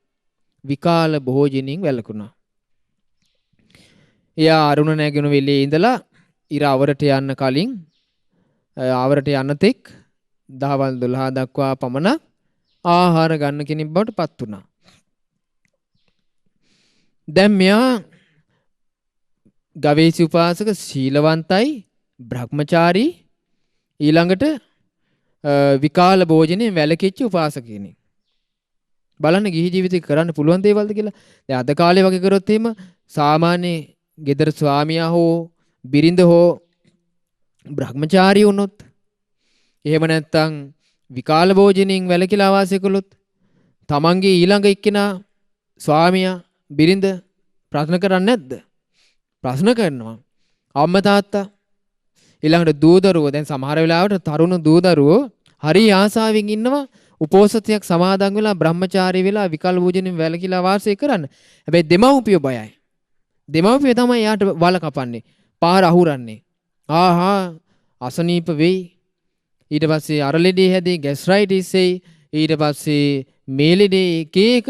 විකාල භෝජනින් වැළකුණා. එයා අරුණ නැගින වෙලේ ඉඳලා ඉර අවරට යන්න කලින් අවරට යන්න තෙක් දහවල් 12 දක්වා පමණ ආහාර ගන්න කෙනෙක් බවට පත් වුණා. දැන් මෙයා ගවේෂී උපාසක සීලවන්තයි බ්‍රහ්මචාරී ඊළඟට විකාල භෝජනයෙන් වැළකීච්ච උපාසක කෙනෙක්. බලන්න ගිහි ජීවිතේ කරන්න පුළුවන් දේවල්ද කියලා. දැන් අද කාලේ වගේ කරොත් එහෙම සාමාන්‍ය ගෙදර ස්වාමියා හෝ බිරිඳ හෝ බ්‍රහ්මචාරී වුණොත් එහෙම නැත්නම් විකාල භෝජනයෙන් වැළකීලා වාසය කළොත් තමන්ගේ ඊළඟ එක්කෙනා ස්වාමියා බිරිඳ ප්‍රශ්න කරන්නේ නැද්ද? ප්‍රශ්න කරනවා. අම්මා තාත්තා ඊළඟට දූ දරුවෝ දැන් සමහර වෙලාවට තරුණ දූ දරුවෝ හරි ආසාවෙන් ඉන්නවා උපෝසතයක් සමාදන් වෙලා බ්‍රහ්මචාරී වෙලා විකල් භෝජනෙන් වැළකීලා වාසය කරන්න. හැබැයි දෙමව්පියෝ බයයි. දෙමව්පියෝ තමයි යාට වල කපන්නේ. පාර අහුරන්නේ. ආහා අසනීප වෙයි. ඊට පස්සේ අර ලෙඩේ හැදේ ગેස්ට්‍රයිටිස් එයි. ඊට පස්සේ මේ ලෙඩේ එක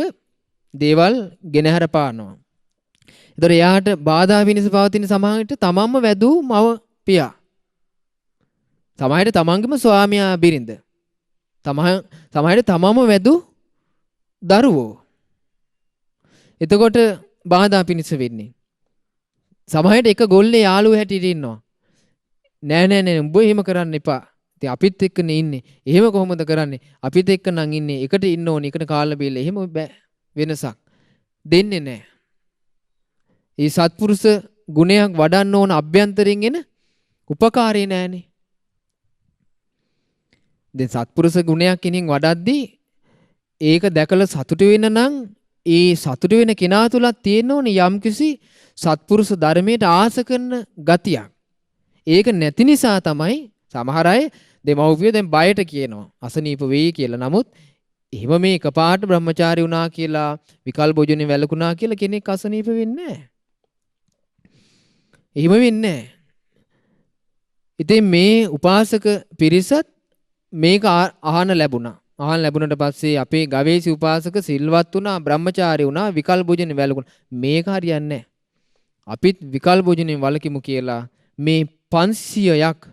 දේවල් ගෙනහැර පානවා. ඒතර එයාට බාධා විනිස පවතින සමාජයට තමන්ම වැදූ මව පියා. සමාජයට තමන්ගේම ස්වාමියා බිරිඳ. සමාජයට තමන්ම වැදූ දරුවෝ. එතකොට බාධා පිනිස වෙන්නේ. සමාජයට එක ගොල්ලේ යාළුවෝ හැටියට ඉන්නවා. නෑ උඹ එහෙම කරන්න එපා. ඉතින් අපිත් එක්කනේ ඉන්නේ. එහෙම කොහොමද කරන්නේ? අපිත් එක්ක නම් ඉන්නේ. එකට ඉන්න ඕනේ. එකට කාලා බීලා. එහෙම බෑ. වෙනසක් දෙන්නේ නෑ. මේ සත්පුරුෂ ගුණයක් වඩන්න ඕන අභ්‍යන්තරයෙන් එන උපකාරී නෑනේ. දැන් සත්පුරුෂ ගුණයක් කෙනින් වඩද්දී ඒක දැකලා සතුටු වෙන නම් ඒ සතුටු වෙන කෙනා තුලත් තියෙන්න ඕනේ යම්කිසි සත්පුරුෂ ධර්මයට ආස කරන ගතියක්. ඒක නැති නිසා තමයි සමහර අය දෙමව්පියෝ දැන් බයට කියනවා අසනීප වෙයි කියලා. නමුත් එහෙම මේ එකපාරට බ්‍රහ්මචාරී වුණා කියලා විකල් භෝජනේ වැළකුණා කියලා කෙනෙක් අසනීප වෙන්නේ නැහැ. එහෙම වෙන්නේ නැහැ. ඉතින් මේ උපාසක පිරිසත් මේක අහන්න ලැබුණා. අහන්න ලැබුණට පස්සේ අපේ ගවේෂි උපාසක සිල්වත් වුණා, බ්‍රහ්මචාරී වුණා, විකල් භෝජනේ වැළකුණා. මේක හරියන්නේ නැහැ. අපිත් විකල් භෝජනේ වළකිමු කියලා මේ 500ක්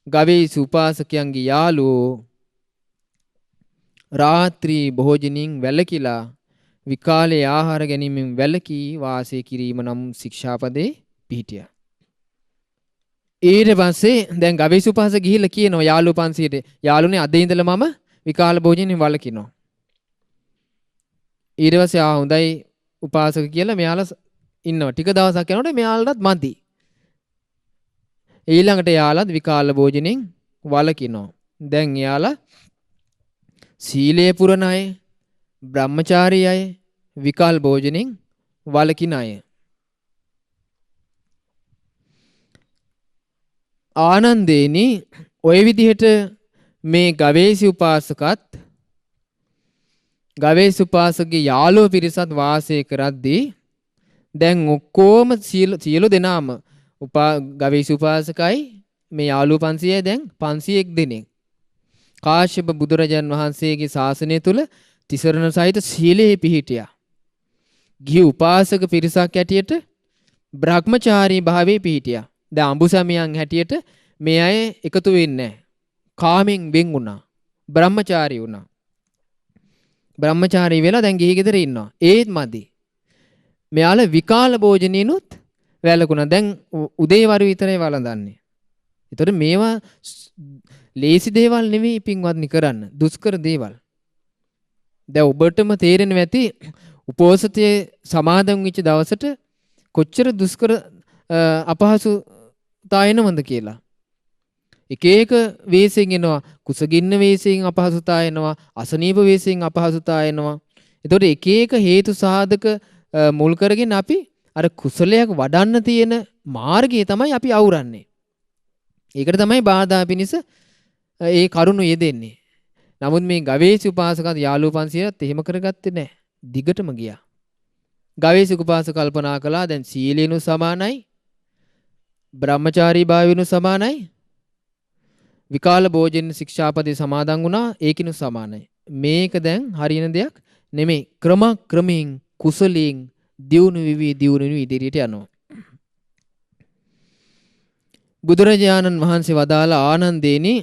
ගවේෂි උපාසකයන්ගේ යාළුවෝ රාත්‍රී භෝජනින් වැළකීලා විකාලේ ආහාර ගැනීමෙන් වැළකී වාසය කිරීම නම් ශික්ෂාපදේ පිහිටියා. ඊට පස්සේ දැන් ගවේෂි උපාසක ගිහිල්ලා කියනවා යාළුවෝ 500ට යාළුවනේ අද ඉඳලා මම විකාල භෝජනෙන් වළකිනවා. ඊට පස්සේ හොඳයි උපාසක කියලා මෙයාලා ඉන්නවා. ටික දවසක් යනකොට මෙයාලටත් මදි. ඊළඟට යාළුවත් විකාල භෝජනෙන් වළකිනවා. දැන් යාළුවා සීලයේ පුරණ අය, බ්‍රහ්මචාරී අය, විකාල භෝජනෙන් වළකින අය. ආනන්දේනි ඔය විදිහට මේ ගවේෂි උපාසකත් ගවේෂි උපාසකගේ යාළුවෝ පිරිසත් වාසය කරද්දී දැන් ඔක්කොම සියලු දෙනාම ගවේෂි උපාසකයි මේ යාළුවෝ 500යි දැන් 501 දෙනෙක් කාශ්‍යප බුදුරජාන් වහන්සේගේ ශාසනය තුල තිසරණ සහිත සීලයේ පිහිටියා. ගිහි උපාසක පිරිසක් හැටියට බ්‍රහ්මචාරී භාවයේ පිහිටියා. දැන් අඹුසමියන් හැටියට මේ අය එකතු වෙන්නේ නැහැ. කාමෙන් වෙන් වුණා. බ්‍රහ්මචාරී වුණා. බ්‍රහ්මචාරී වෙලා දැන් ගිහි ගෙදර ඉන්නවා. ඒත් මදි. මෙයාලා විකාල භෝජනිනුත් වැළකුණා. දැන් උදේවරු විතරයි වළඳන්නේ. ඒතර මේවා ලේසි දේවල් නෙවෙයි පින්වත්නි කරන්න. දුෂ්කර දේවල්. දැන් ඔබටම තේරෙනවා ඇති උපෝසතයේ සමාදන් වෙච්ච දවසට කොච්චර දුෂ්කර අපහසුතා එනවද කියලා. එක එක වේසෙන් එනවා. කුසගින්න වේසෙන් අපහසුතා එනවා. අසනීප වේසෙන් අපහසුතා එනවා. ඒතකොට එක එක හේතු සාධක මුල් කරගෙන අපි අර කුසලයක් වඩන්න තියෙන මාර්ගය තමයි අපි අවුරන්නේ. ඒකට තමයි බාධා පිනිස ඒ කරුණු යෙදෙන්නේ. නමුත් මේ ගවේෂි උපාසකත් යාළුවෝ 500ත් එහෙම කරගත්තේ නැහැ. දිගටම ගියා. ගවේෂි උපාසක කල්පනා කළා දැන් සීලේනු සමානයි. බ්‍රහ්මචාරී භාවයනු සමානයි. විකාල භෝජන ශික්ෂාපදේ සමාදන් වුණා. ඒකිනු සමානයි. මේක දැන් හරියන දෙයක් නෙමෙයි. ක්‍රමයෙන් කුසලයෙන් දියුණු විවි ඉදිරියට යනවා. බුදුරජාණන් වහන්සේ වදාළ ආනන්දේනි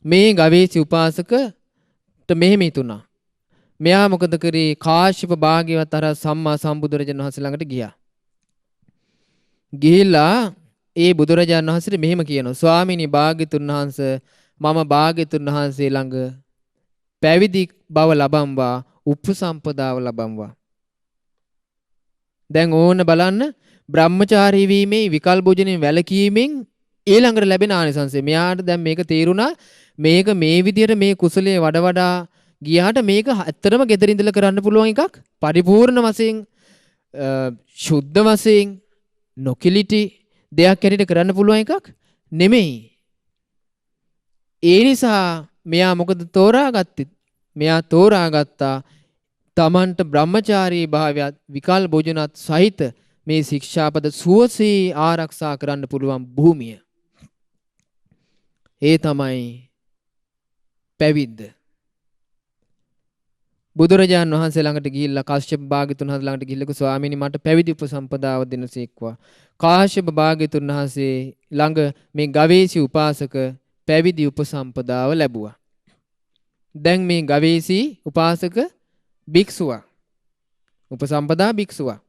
මේ ගවේෂි උපාසකට මෙහෙම හිතුණා. මෙයා මොකද කරේ? කාශ්‍යප භාග්‍යවත් අර සම්මා සම්බුදුරජාණන් වහන්සේ ළඟට ගියා. ගිහිල්ලා ඒ බුදුරජාණන් වහන්සේට මෙහෙම කියනවා. ස්වාමීනි භාග්‍යතුන් වහන්සේ මම භාග්‍යතුන් වහන්සේ ළඟ පැවිදි බව ලබම්වා, උපසම්පදාව ලබම්වා. දැන් ඕන බලන්න බ්‍රහ්මචාරී වීමේ විකල් භෝජනෙන් වැළකීමෙන් ඊළඟට ලැබෙන ආනිසංසය. මෙයාට දැන් මේක තේරුණා. මේක මේ විදියට මේ කුසලයේ වඩා ගියාට මේක ඇත්තටම gedara ඉඳලා කරන්න පුළුවන් එකක්. පරිපූර්ණ වශයෙන් සුද්ධ වශයෙන් නොකිලිටි දෙයක් හැටියට කරන්න පුළුවන් එකක් නෙමෙයි. ඒ නිසා මෙයා මොකද තෝරාගත්තේ? මෙයා තෝරාගත්තා තමන්ට බ්‍රහ්මචාරී භාවයත් විකල් භෝජනත් සහිත මේ ශික්ෂාපද සුවසේ ආරක්ෂා කරන්න පුළුවන් භූමිය. ඒ තමයි පැවිද්ද. බුදුරජාන් වහන්සේ ළඟට ගිහිල්ලා කාශ්‍යප භාග්‍යතුන් වහන්සේ ළඟට ගිහිල්ලා ස්වාමීනි මට පැවිදි උපසම්පදාව දෙනසේක්වා. කාශ්‍යප භාග්‍යතුන් වහන්සේ ළඟ මේ ගවේෂී උපාසක පැවිදි උපසම්පදාව ලැබුවා. දැන් මේ ගවේෂී උපාසක භික්ෂුවා උපසම්පදා භික්ෂුවා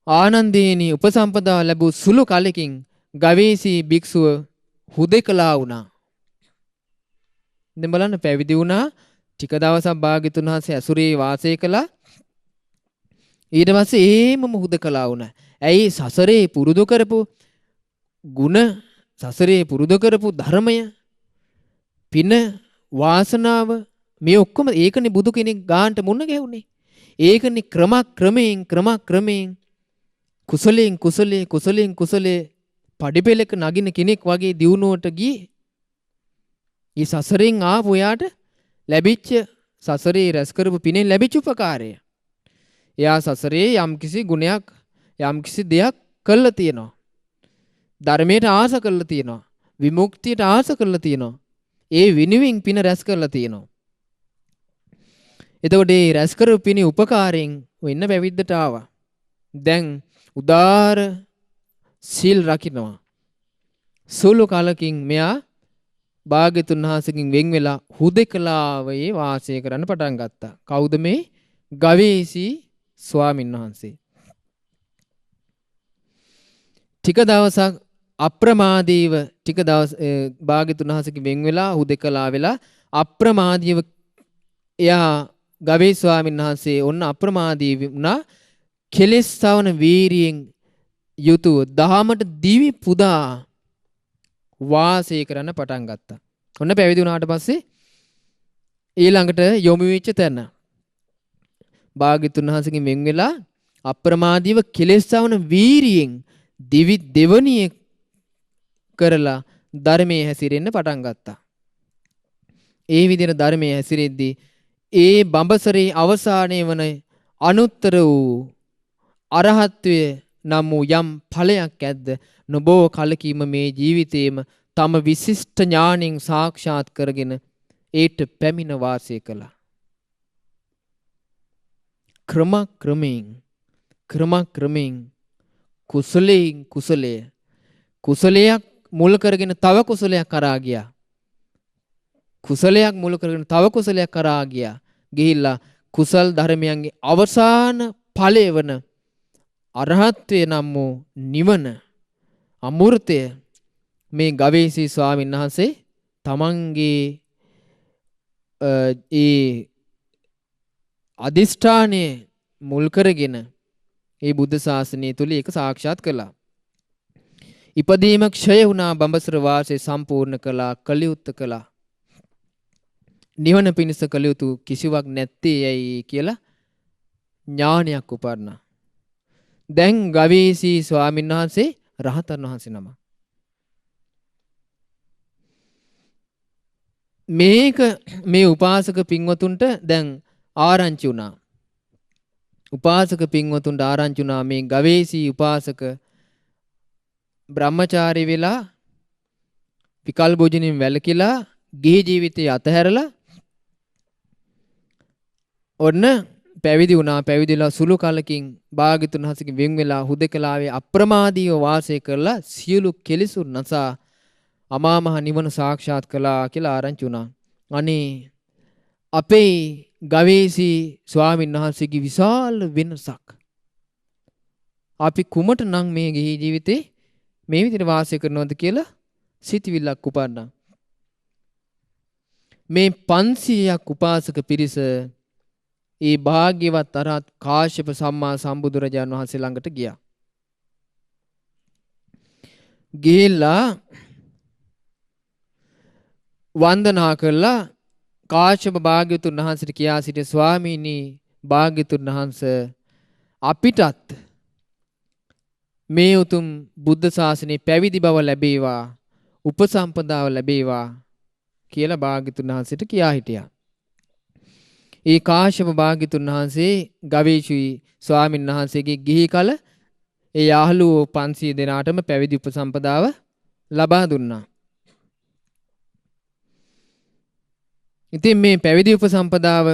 ආනන්දේනි උපසම්පදාව ලැබූ සුළු කලකින් ගවේෂී භික්ෂුව හුදෙකලා වුණා. දැන් බලන්න පැවිදි වුණා ටික දවසක් භාග්‍යතුන් වහන්සේ ඇසුරේ වාසය කළා. ඊට පස්සේ ඒමම හුදෙකලා වුණා. ඇයි සසරේ පුරුදු කරපු ಗುಣ සසරේ පුරුදු කරපු ධර්මය පින වාසනාව මේ ඔක්කොම ඒකනේ බුදු කෙනෙක් ගාන්ට මුණ ගැහුනේ. ඒකනේ ක්‍රමයෙන් කුසලයෙන් කුසලේ පඩිපෙලක නගින කෙනෙක් වගේ දියුණුවට ගියේ. මේ සසරෙන් ආපු එයාට ලැබිච්ච සසරේ රැස් කරපු පිනෙන් ලැබිච්ච උපකාරය. එයා සසරේ යම්කිසි ගුණයක් යම්කිසි දෙයක් කළා තියෙනවා. ධර්මයට ආස කළා තියෙනවා. විමුක්තියට ආස කළා තියෙනවා. ඒ විනුවෙන් පින රැස් කරලා තියෙනවා. එතකොට මේ රැස් කරපු පිනේ උපකාරයෙන් වෙන්න පැවිද්දට ආවා. දැන් උදාර සීල් රකින්නවා. සුළු කලකින් මෙයා භාග්‍යතුන් වහන්සේගෙන් වෙන් වෙලා හුදෙකලාවේ වාසය කරන්න පටන් ගත්තා. කවුද මේ? ගවේෂී ස්වාමීන් වහන්සේ. ටික දවසක් අප්‍රමාදීව භාග්‍යතුන් වහන්සේගෙන් වෙන් වෙලා හුදෙකලා වෙලා අප්‍රමාදීව එයා ගවේෂී ස්වාමීන් වහන්සේ ඔන්න අප්‍රමාදී වුණා. කෙලෙස් සවන වීරියෙන් යුතුව දහමට දිවි පුදා වාසය කරන්න පටන් ගත්තා. ඔන්න පැවිදි වුණාට පස්සේ ඊළඟට යොමු වෙච්ච තැන භාග්‍යතුන් වහන්සේගෙන් වෙන් වෙලා අප්‍රමාදීව කෙලෙස් සවන වීරියෙන් දිවි දෙවණිය කරලා ධර්මයේ හැසිරෙන්න පටන් ගත්තා. ඒ විදිහට ධර්මයේ හැසිරෙද්දී ඒ බඹසරේ අවසානයේ වන අනුත්තර වූ අරහත්වය නම් වූ යම් ඵලයක් ඇද්ද නොබෝ කලකීම මේ ජීවිතේම තම විශිෂ්ට ඥාණයෙන් සාක්ෂාත් කරගෙන ඒට පැමිණ වාසය කළා. ක්‍රමක්‍රමයෙන් කුසලයක් මුල් කරගෙන තව කුසලයක් කරා ගියා. කුසලයක් මුල් කරගෙන තව කුසලයක් කරා ගියා. ගිහිල්ලා කුසල් ධර්මයන්ගේ අවසාන ඵලය වන අරහත්ත්වය නම් වූ නිවන අමෘතය මේ ගවේෂී ස්වාමීන් වහන්සේ තමන්ගේ ඒ අදිෂ්ඨානයේ මුල් කරගෙන ඒ බුද්ධ ශාසනය තුල ඒක සාක්ෂාත් කළා. ඉපදීම ක්ෂය වුණා බඹසර වාසය සම්පූර්ණ කළා කලියුත් කළා. නිවන පිණිස කලියුතු කිසිවක් නැත්තේ යයි කියලා ඥානයක් උපන්නා. දැන් ගවේෂී ස්වාමීන් වහන්සේ රහතන් වහන්සේ නම. මේ උපාසක පින්වතුන්ට දැන් ආරංචි වුණා. මේ ගවේෂී උපාසක බ්‍රහ්මචාරී වෙලා විකල් භෝජනෙන් වැළකීලා ගිහි ජීවිතය අතහැරලා ඔන්න පැවිදි වුණා. පැවිදිලා සුළු කලකින් භාග්‍යතුන් වහන්සේගෙන් වෙන් වෙලා හුදෙකලාවේ අප්‍රමාදීව වාසය කරලා සියලු කෙලෙසුන් නසා අමා මහ නිවන සාක්ෂාත් කළා කියලා ආරංචි වුණා. අනේ අපේ ගවේෂී ස්වාමීන් වහන්සේගේ විශාල වෙනසක්. අපි කුමට නම් මේ ගිහි ජීවිතේ මේ විදිහට වාසය කරනවද කියලා සිතවිල්ලක් උපන්නා. මේ 500ක් උපාසක පිරිස ඒ භාග්‍යවත් අරහත් කාශ්‍යප සම්මා සම්බුදුරජාණන් වහන්සේ ළඟට ගියා. ගිහිල්ලා වන්දනා කළා. කාශ්‍යප භාග්‍යවතුන් වහන්සේට කියා සිටිය ස්වාමීනි භාග්‍යවතුන් වහන්සේ අපිටත් මේ උතුම් බුද්ධ ශාසනයේ පැවිදි බව ලැබේවා උපසම්පදාව ලැබේවා කියලා භාග්‍යවතුන් වහන්සේට කියා හිටියා. ඒ කාශ්‍යප භාග්‍යවතුන් වහන්සේ ගවේෂී ස්වාමීන් වහන්සේගේ ගිහි කල ඒ යාළුවෝ 500 දෙනාටම පැවිදි උපසම්පදාව ලබා දුන්නා. ඉතින් මේ පැවිදි උපසම්පදාව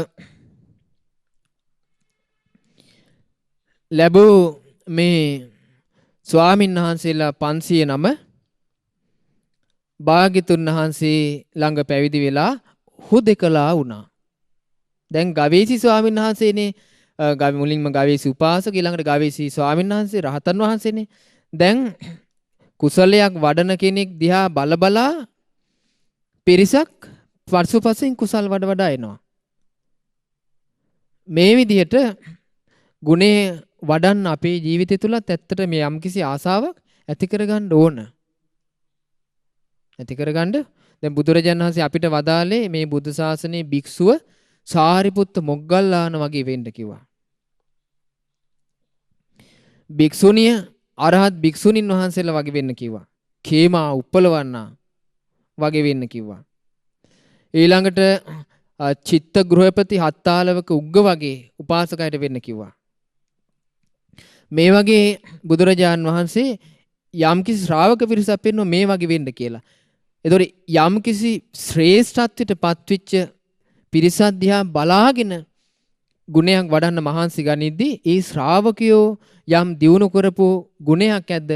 ලැබූ මේ ස්වාමින් වහන්සේලා 509 භාග්‍යතුන් වහන්සේ ළඟ පැවිදි වෙලා හුදෙකලා වුණා. දැන් ගවේෂී ස්වාමීන් වහන්සේනේ මුලින්ම ගවේෂී උපාසක ඊළඟට ගවේෂී ස්වාමීන් වහන්සේ රහතන් වහන්සේනේ. දැන් කුසලයක් වඩන කෙනෙක් දිහා බලා පිරිසක් පසුපසින් කුසල් වඩා එනවා. මේ විදිහට ගුණේ වඩන්න අපේ ජීවිතය තුලත් ඇත්තට මේ යම්කිසි ආසාවක් ඇති කරගන්න ඕන. ඇති කරගන්න දැන් බුදුරජාණන් වහන්සේ අපිට වදාළේ මේ බුද්ධ ශාසනයේ භික්ෂුව සාරිපුත්ත මොග්ගල්ලාන වගේ වෙන්න කිව්වා. භික්ෂුණිය අරහත් භික්ෂුණීන් වහන්සේලා වගේ වෙන්න කිව්වා. කේමා උප්පලවන්නා වගේ වෙන්න කිව්වා. ඊළඟට චිත්ත ගෘහපති හත්තාලවක උග්ග වගේ උපාසකයට වෙන්න කිව්වා. මේ වගේ බුදුරජාන් වහන්සේ යම්කිසි ශ්‍රාවක පිරිසක් පෙන්වුවා මේ වගේ වෙන්න කියලා. ඒතකොට යම්කිසි ශ්‍රේෂ්ඨත්වයට පත්විච්ච පිරිසක් දිහා බලාගෙන ගුණයක් වඩන්න මහන්සි ගනිද්දී ඒ ශ්‍රාවකයෝ යම් දියුණු කරපු ගුණයක් ඇද්ද?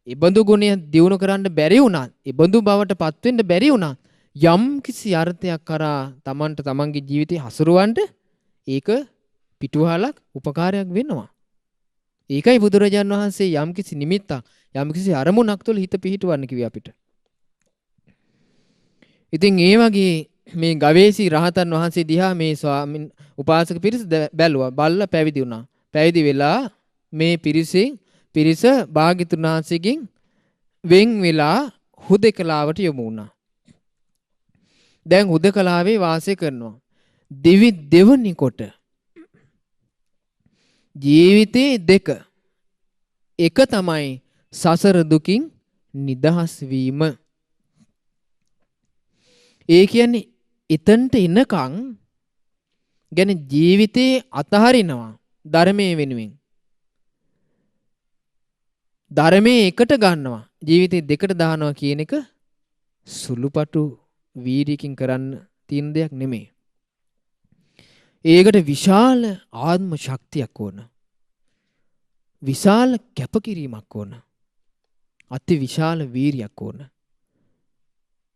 ඒ බඳු ගුණය දියුණු කරන්න බැරි වුණා. ඒ බඳු බවට පත් වෙන්න බැරි වුණා. යම් කිසි අර්ථයක් කරා Tamanට Tamanගේ ජීවිතේ හසුරවන්න ඒක පිටුවහලක් උපකාරයක් වෙනවා. ඒකයි බුදුරජාන් වහන්සේ යම් කිසි නිමිත්තක් යම් කිසි අරමුණක් තුළ හිත පිහිටවන්න කිව්වේ අපිට. ඉතින් ඒ වගේ මේ ගවේෂී රහතන් වහන්සේ දිහා මේ ස්වාමින් උපාසක පිරිස බැලුවා. බල්ලා පැවිදි වුණා. පැවිදි වෙලා මේ පිරිස භාග්‍යතුන් වහන්සේගෙන් වෙන් වෙලා හුදෙකලාවට යොමු වුණා. දැන් හුදෙකලාවේ වාසය කරනවා. දෙවනි කොට ජීවිතේ දෙක. එක තමයි සසර දුකින් නිදහස් වීම. ඒ කියන්නේ එතනට එනකන් ගැන ජීවිතේ අතහරිනවා ධර්මයේ වෙනුවෙන්. ධර්මයේ එකට ගන්නවා ජීවිතේ දෙකට දානවා කියන එක සුළුපටු වීරියකින් කරන්න තියෙන දෙයක් නෙමෙයි. ඒකට විශාල ආත්ම ශක්තියක් ඕන. විශාල කැපකිරීමක් ඕන. අති විශාල වීරියක් ඕන.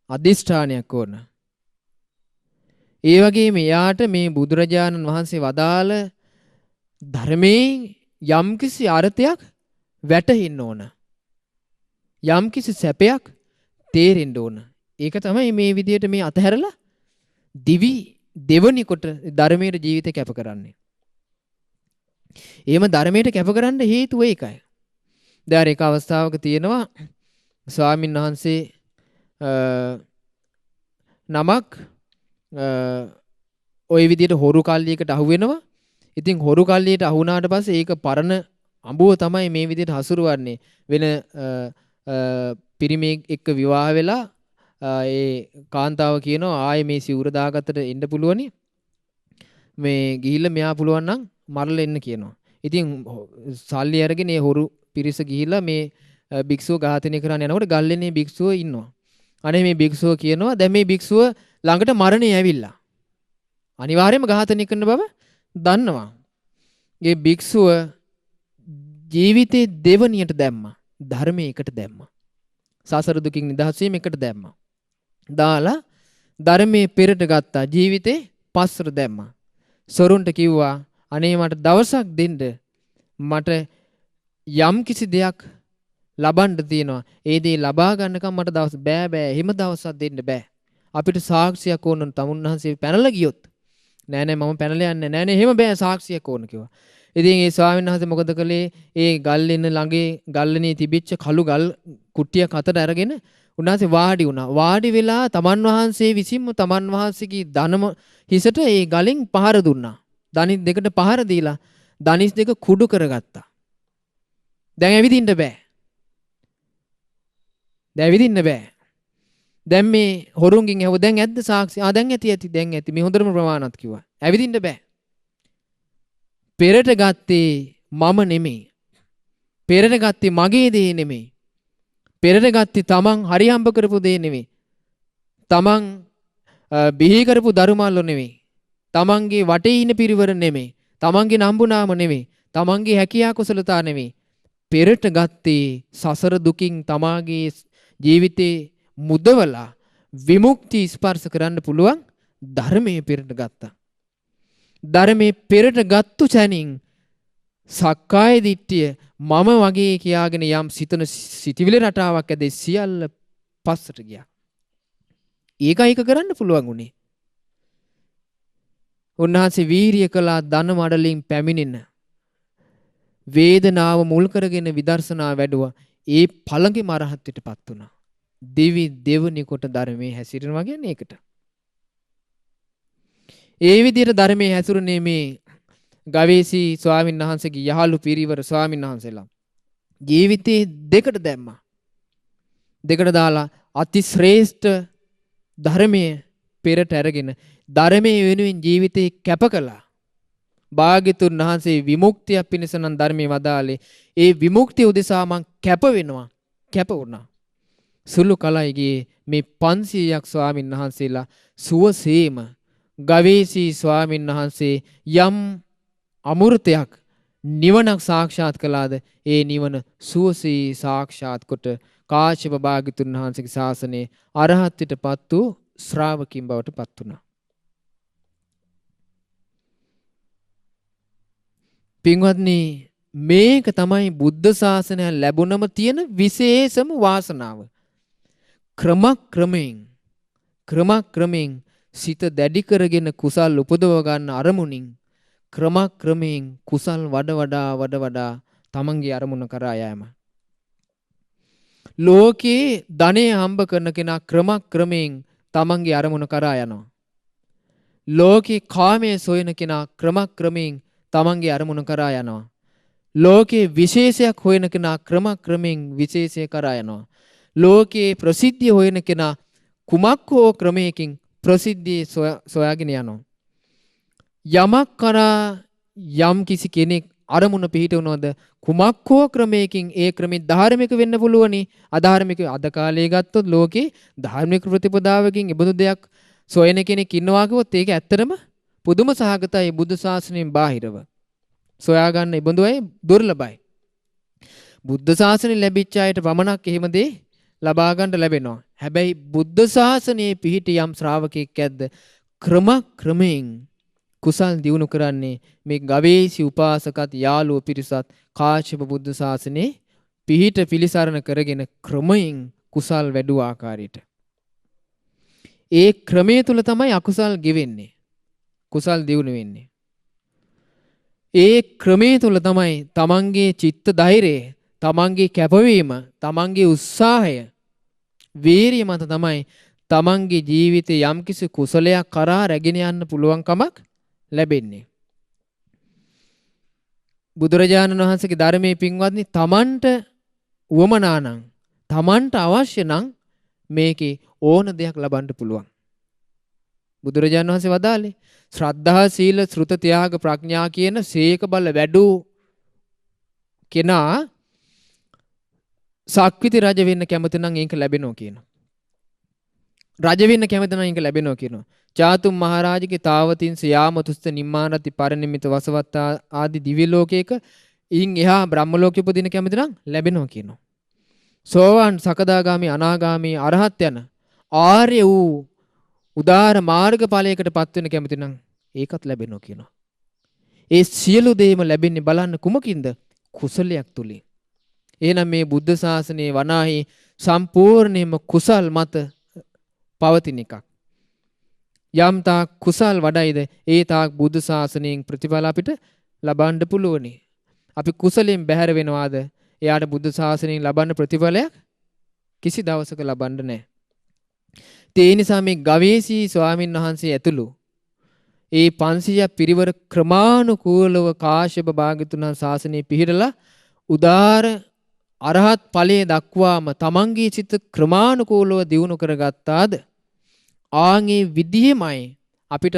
අධිෂ්ඨානයක් ඕන. ඒ වගේම එයාට මේ බුදුරජාණන් වහන්සේ වදාළ ධර්මයෙන් යම්කිසි අර්ථයක් වැටහෙන්න ඕන. යම්කිසි සැපයක් තේරෙන්න ඕන. ඒක තමයි මේ විදියට මේ අතහැරලා දෙවනි කොට ධර්මයේ ජීවිතේ කැප කරන්නේ. එහෙම ධර්මයට කැප කරන්න හේතුව ඒකයි. දැන් එක අවස්ථාවක තියෙනවා ස්වාමින් වහන්සේ නමක් ওই විදියට හොරු කල්ලියකට අහු වෙනවා. ඉතින් හොරු කල්ලියට අහු වුණාට පස්සේ ඒක පරණ අඹුව තමයි මේ විදියට හසුරුවන්නේ. වෙන පිරිමේ එක්ක විවාහ වෙලා ඒ කාන්තාව කියනවා ආයේ මේ සිවුර දාගත්තට එන්න පුළුවනි. මේ ගිහිල්ලා මෙයා පුළුවන් නම් මරලා එන්න කියනවා. ඉතින් සල්ලි අරගෙන ඒ හොරු පිරිස ගිහිල්ලා මේ භික්ෂුව ඝාතනය කරන්න යනකොට ගල්ලේනේ භික්ෂුව ඉන්නවා. අනේ මේ භික්ෂුව කියනවා දැන් මේ භික්ෂුව ළඟට මරණය ඇවිල්ලා. අනිවාර්යයෙන්ම ඝාතනය කරන බව දන්නවා. මේ භික්ෂුව ජීවිතේ දෙවනියට දැම්මා. ධර්මයේ එකට දැම්මා. සසර දුකින් නිදහස් වීම එකට දැම්මා. දාලා ධර්මයේ පෙරට ගත්තා. ජීවිතේ පස්සට දැම්මා. සොරුන්ට කිව්වා අනේ මට දවසක් දෙන්න. මට යම් කිසි දෙයක් ලබන්න තියෙනවා. ඒ දේ ලබා ගන්නකම් මට දවස් බෑ. එහෙම දවසක් දෙන්න බෑ. අපිට සාක්ෂියක් ඕන. තමුන්වහන්සේ පැනලා ගියොත් නෑ මම පැනලා යන්නේ නෑ එහෙම බෑ සාක්ෂියක් ඕන කිව්වා. ඉතින් ඒ ස්වාමීන් වහන්සේ මොකද කළේ? ඒ ගල්ලෙන ළඟේ ගල්ලනේ තිබිච්ච කළු ගල් කුට්ටියක් අතට අරගෙන උන්වහන්සේ වාඩි වුණා. වාඩි වෙලා තමන් වහන්සේ විසින්ම තමන් වහන්සේගේ ධනම හිසට ඒ ගලෙන් පහර දුන්නා. දනිස් දෙකට පහර දීලා දනිස් දෙක කුඩු කරගත්තා. දැන් ඇවිදින්න බෑ. දැන් මේ හොරුන්ගෙන් ඇහුවා දැන් ඇද්ද සාක්ෂි? දැන් ඇති. දැන් ඇති. මේ හොඳටම ප්‍රමාණවත් කිව්වා. ඇවිදින්න බෑ. පෙරට ගත්තේ මම නෙමෙයි. පෙරට ගත්තේ මගේ දේ නෙමෙයි. පෙරට ගත්තේ තමන් හරි හම්බ කරපු දේ නෙමෙයි. තමන් බිහි කරපු දරුමල්ලෝ නෙවෙයි. තමන්ගේ වටේ ඉන්න පිරිවර නෙමෙයි. තමන්ගේ නම්බුනාම නෙවෙයි. තමන්ගේ හැකියා කුසලතා නෙවෙයි. පෙරට ගත්තේ සසර දුකින් තමාගේ ජීවිතේ මුදවලා විමුක්ති ස්පර්ශ කරන්න පුළුවන් ධර්මයේ පෙරට ගත්තා. ධර්මයේ පෙරට ගත්තු තැනින් සක්කාය දිට්ඨිය මම වගේ කියාගෙන යම් සිතන සිටිවිලි රටාවක් ඇද සියල්ල පස්සට ගියා. ඒක කරන්න පුළුවන් උනේ. උන්වහන්සේ වීරිය කළා ධන මඩලින් පැමිණෙන වේදනාව මුල් කරගෙන විදර්ශනා වැඩුවා. ඒ පළඟෙම අරහත්ත්වයටපත් වුණා. දෙවි දෙවනි කොට ධර්මයේ හැසිරෙනවා කියන්නේ ඒකට. ඒ විදිහට ධර්මයේ හැසිරුනේ මේ ගවේෂී ස්වාමීන් වහන්සේගේ යහළු පිරිවර ස්වාමීන් වහන්සේලා ජීවිතේ දෙකට දැම්මා. දෙකට දාලා අති ශ්‍රේෂ්ඨ ධර්මයේ පෙරට අරගෙන ධර්මයේ වෙනුවෙන් ජීවිතේ කැප කළා. භාග්‍යතුන් වහන්සේ විමුක්තිය පිණිස නම් ධර්මයේ වදාලේ. ඒ විමුක්තිය උදෙසා මං කැප වෙනවා. කැප වුණා. සුළු කලයි ගියේ මේ 500ක් ස්වාමීන් වහන්සේලා සුවසේම ගවේෂී ස්වාමීන් වහන්සේ යම් අමෘතයක් නිවනක් සාක්ෂාත් කළාද ඒ නිවන සුවසේ සාක්ෂාත් කොට කාශ්‍යප භාග්‍යතුන් වහන්සේගේ ශාසනයේ අරහත්ත්වයටපත් වූ ශ්‍රාවකින් බවට පත් වුණා. පින්වත්නි මේක තමයි බුද්ධ ශාසනය ලැබුණම තියෙන විශේෂම වාසනාව. ක්‍රමක්‍රමයෙන් සිත දැඩි කරගෙන කුසල් උපදව ගන්න අරමුණින් ක්‍රමක්‍රමයෙන් කුසල් වඩ වඩා තමන්ගේ අරමුණ කරා යෑම. ලෝකේ ධනෙ හම්බ කරන කෙනා ක්‍රමක්‍රමයෙන් තමන්ගේ අරමුණ කරා යනවා. ලෝකේ කාමයේ සොයන කෙනා ක්‍රමක්‍රමයෙන් තමන්ගේ අරමුණ කරා යනවා. ලෝකේ විශේෂයක් හොයන කෙනා ක්‍රමක්‍රමයෙන් විශේෂය කරා යනවා. ලෝකේ ප්‍රසිද්ධිය හොයන කෙනා කුමක් හෝ ක්‍රමයකින් ප්‍රසිද්ධිය සොයාගෙන යනවා. යමක් කරා යම් කිසි කෙනෙක් අරමුණ පිහිටවනවද කුමක් හෝ ක්‍රමයකින් ඒ ක්‍රමෙ ධාර්මික වෙන්න පුළුවනි. අධාර්මික අද කාලේ ගත්තොත් ලෝකේ ධාර්මික ප්‍රතිපදාවකින් ඉබඳු දෙයක් සොයන කෙනෙක් ඉන්නවා කිව්වොත් ඒක ඇත්තටම පුදුම සහගතයි බුදු ශාසනයෙන් බාහිරව. සොයා ගන්න ඉබඳු අය දුර්ලභයි. බුද්ධ ශාසනය ලැබිච්ච අයට පමණක් එහෙම දේ ලබා ගන්න ලැබෙනවා. හැබැයි බුද්ධ ශාසනයේ පිහිටි යම් ශ්‍රාවකෙක් ඇද්ද ක්‍රමයෙන් කුසල් දියුණු කරන්නේ මේ ගවේෂී උපාසකත් යාළුවෝ පිරිසත් කාශ්‍යප බුද්ධ ශාසනයේ පිහිට පිලිසරණ කරගෙන ක්‍රමයෙන් කුසල් වැඩුව ආකාරයට. ඒ ක්‍රමයේ තුල තමයි අකුසල් ගෙවෙන්නේ. කුසල් දියුණු වෙන්නේ. ඒ ක්‍රමයේ තුල තමයි තමන්ගේ චිත්ත ධෛර්යය, තමන්ගේ කැපවීම, තමන්ගේ උත්සාහය, වීරිය මත තමයි තමන්ගේ ජීවිතේ යම්කිසි කුසලයක් කරා රැගෙන යන්න පුළුවන් කමක් ලැබෙන්නේ. බුදුරජාණන් වහන්සේගේ ධර්මයේ පින්වත්නි තමන්ට උවමනා නම් තමන්ට අවශ්‍ය නම් මේකේ ඕන දෙයක් ලබන්න පුළුවන්. බුදුරජාණන් වහන්සේ වදාළේ ශ්‍රද්ධා සීල ශ්‍රුත ත්‍යාග ප්‍රඥා කියන සීක බල වැඩු කෙනා සක්විති රජ වෙන්න කැමති නම් ඒක ලැබෙනවා කියනවා. රජ වෙන්න කැමති නම් ඒක ලැබෙනවා කියනවා. චාතුම් මහරජගේ තාවතින්ස යාමතුස්ස නිම්මානති පරිනිමිත වසවත් ආදී දිව්‍ය ලෝකයක ඉන් එහා බ්‍රහ්ම ලෝකෙ උපදින කැමති නම් ලැබෙනවා කියනවා. සෝවාන් සකදාගාමි අනාගාමි අරහත් යන ආර්ය වූ උදාර මාර්ග ඵලයකට පත් වෙන කැමති නම් ඒකත් ලැබෙනවා කියනවා. ඒ සියලු දේම ලැබෙන්නේ බලන්න කුමකින්ද? කුසලයක් තුලින්. එහෙනම් මේ බුද්ධ ශාසනයේ වනාහි සම්පූර්ණයෙන්ම කුසල් මත පවතින එකක්. යම් තාක් කුසල් වඩයිද ඒ තාක් බුද්ධ ශාසනයෙන් ප්‍රතිඵල අපිට ලබන්න පුළුවනි. අපි කුසලයෙන් බැහැර වෙනවාද එයාට බුද්ධ ශාසනයෙන් ලබන්න ප්‍රතිඵලයක් කිසි දවසක ලබන්න නැහැ. ඒ නිසා මේ ගවේෂී ස්වාමින් වහන්සේ ඇතුළු ඒ 500 පිරිවර ක්‍රමානුකූලව කාශ්‍යප භාග්‍යතුන් ශාසනයේ පිහිටලා උදාර අරහත් ඵලයේ දක්වාම තමන්ගේ සිත ක්‍රමානුකූලව දියුණු කරගත්තාද ආන්ගේ විදිහමයි අපිට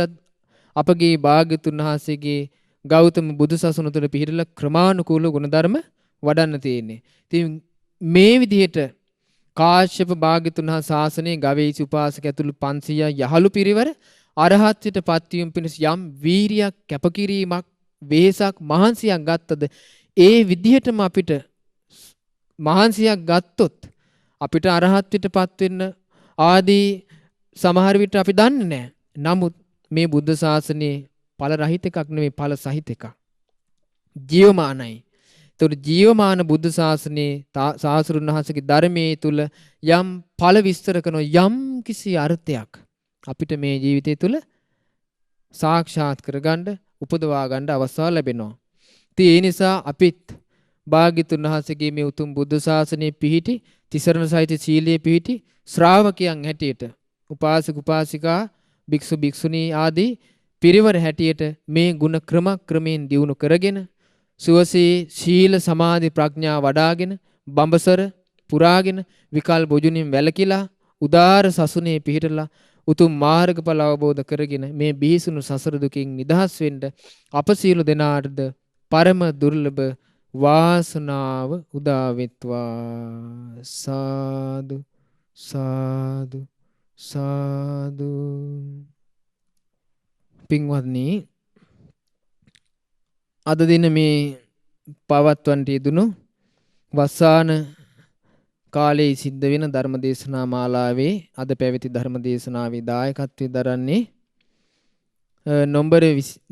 අපගේ භාග්‍යතුන් වහන්සේගේ ගෞතම බුදුසසුන තුළ පිහිටලා ක්‍රමානුකූල ගුණධර්ම වඩන්න තියෙන්නේ. ඉතින් මේ විදිහට කාශ්‍යප භාග්‍යතුන් වහන්සේ ශාසනයේ ගවේෂි උපාසක ඇතුළු 500 යහළු පිරිවර අරහත්ත්වයට පත්වීම පිණිස යම් වීරියක් කැපකිරීමක් වෙහසක් මහන්සියක් ගත්තද ඒ විදිහටම අපිට මහන්සියක් ගත්තොත් අපිට අරහත්ත්වයට පත් වෙන්න ආදී සමහර විට අපි දන්නේ නැහැ. නමුත් මේ බුද්ධ ශාසනයේ ඵල රහිත එකක් නෙවෙයි ඵල සහිත එකක්. ජීවමානයි. ඒතකොට ජීවමාන බුද්ධ ශාසනයේ සාසුරුන් වහන්සේගේ ධර්මයේ තුල යම් ඵල විස්තර කරන යම් කිසි අර්ථයක් අපිට මේ ජීවිතය තුල සාක්ෂාත් කරගන්න උපදවා ගන්න අවස්ථාව ලැබෙනවා. ඉතින් ඒ නිසා අපිත් භාග්‍යතුන් වහන්සේගේ මේ උතුම් බුද්ධ ශාසනයේ පිහිටි තිසරණ සහිත සීලයේ පිහිටි ශ්‍රාවකයන් හැටියට උපාසක උපාසිකා භික්ෂු භික්ෂුණී ආදී පිරිවර හැටියට මේ ගුණ ක්‍රමයෙන් දියුණු කරගෙන සුවසේ සීල සමාධි ප්‍රඥා වඩාගෙන බඹසර පුරාගෙන විකල් බොජුනින් වැළකීලා උදාර සසුනේ පිහිටලා උතුම් මාර්ගඵල අවබෝධ කරගෙන මේ බිහිසුණු සසර දුකින් නිදහස් වෙන්න අප සියලු දෙනාටද පරම දුර්ලභ වාසනාව උදා වෙත්වා. සාදු සාදු සාදු. පින්වත්නි, අද දින මේ පවත්වන්නට යෙදුණු වස්සාන කාලයේ සිද්ධ වෙන ධර්මදේශනා මාලාවේ අද පැවති ධර්මදේශනාවේ දායකත්වයෙන් දරන්නේ නම්බර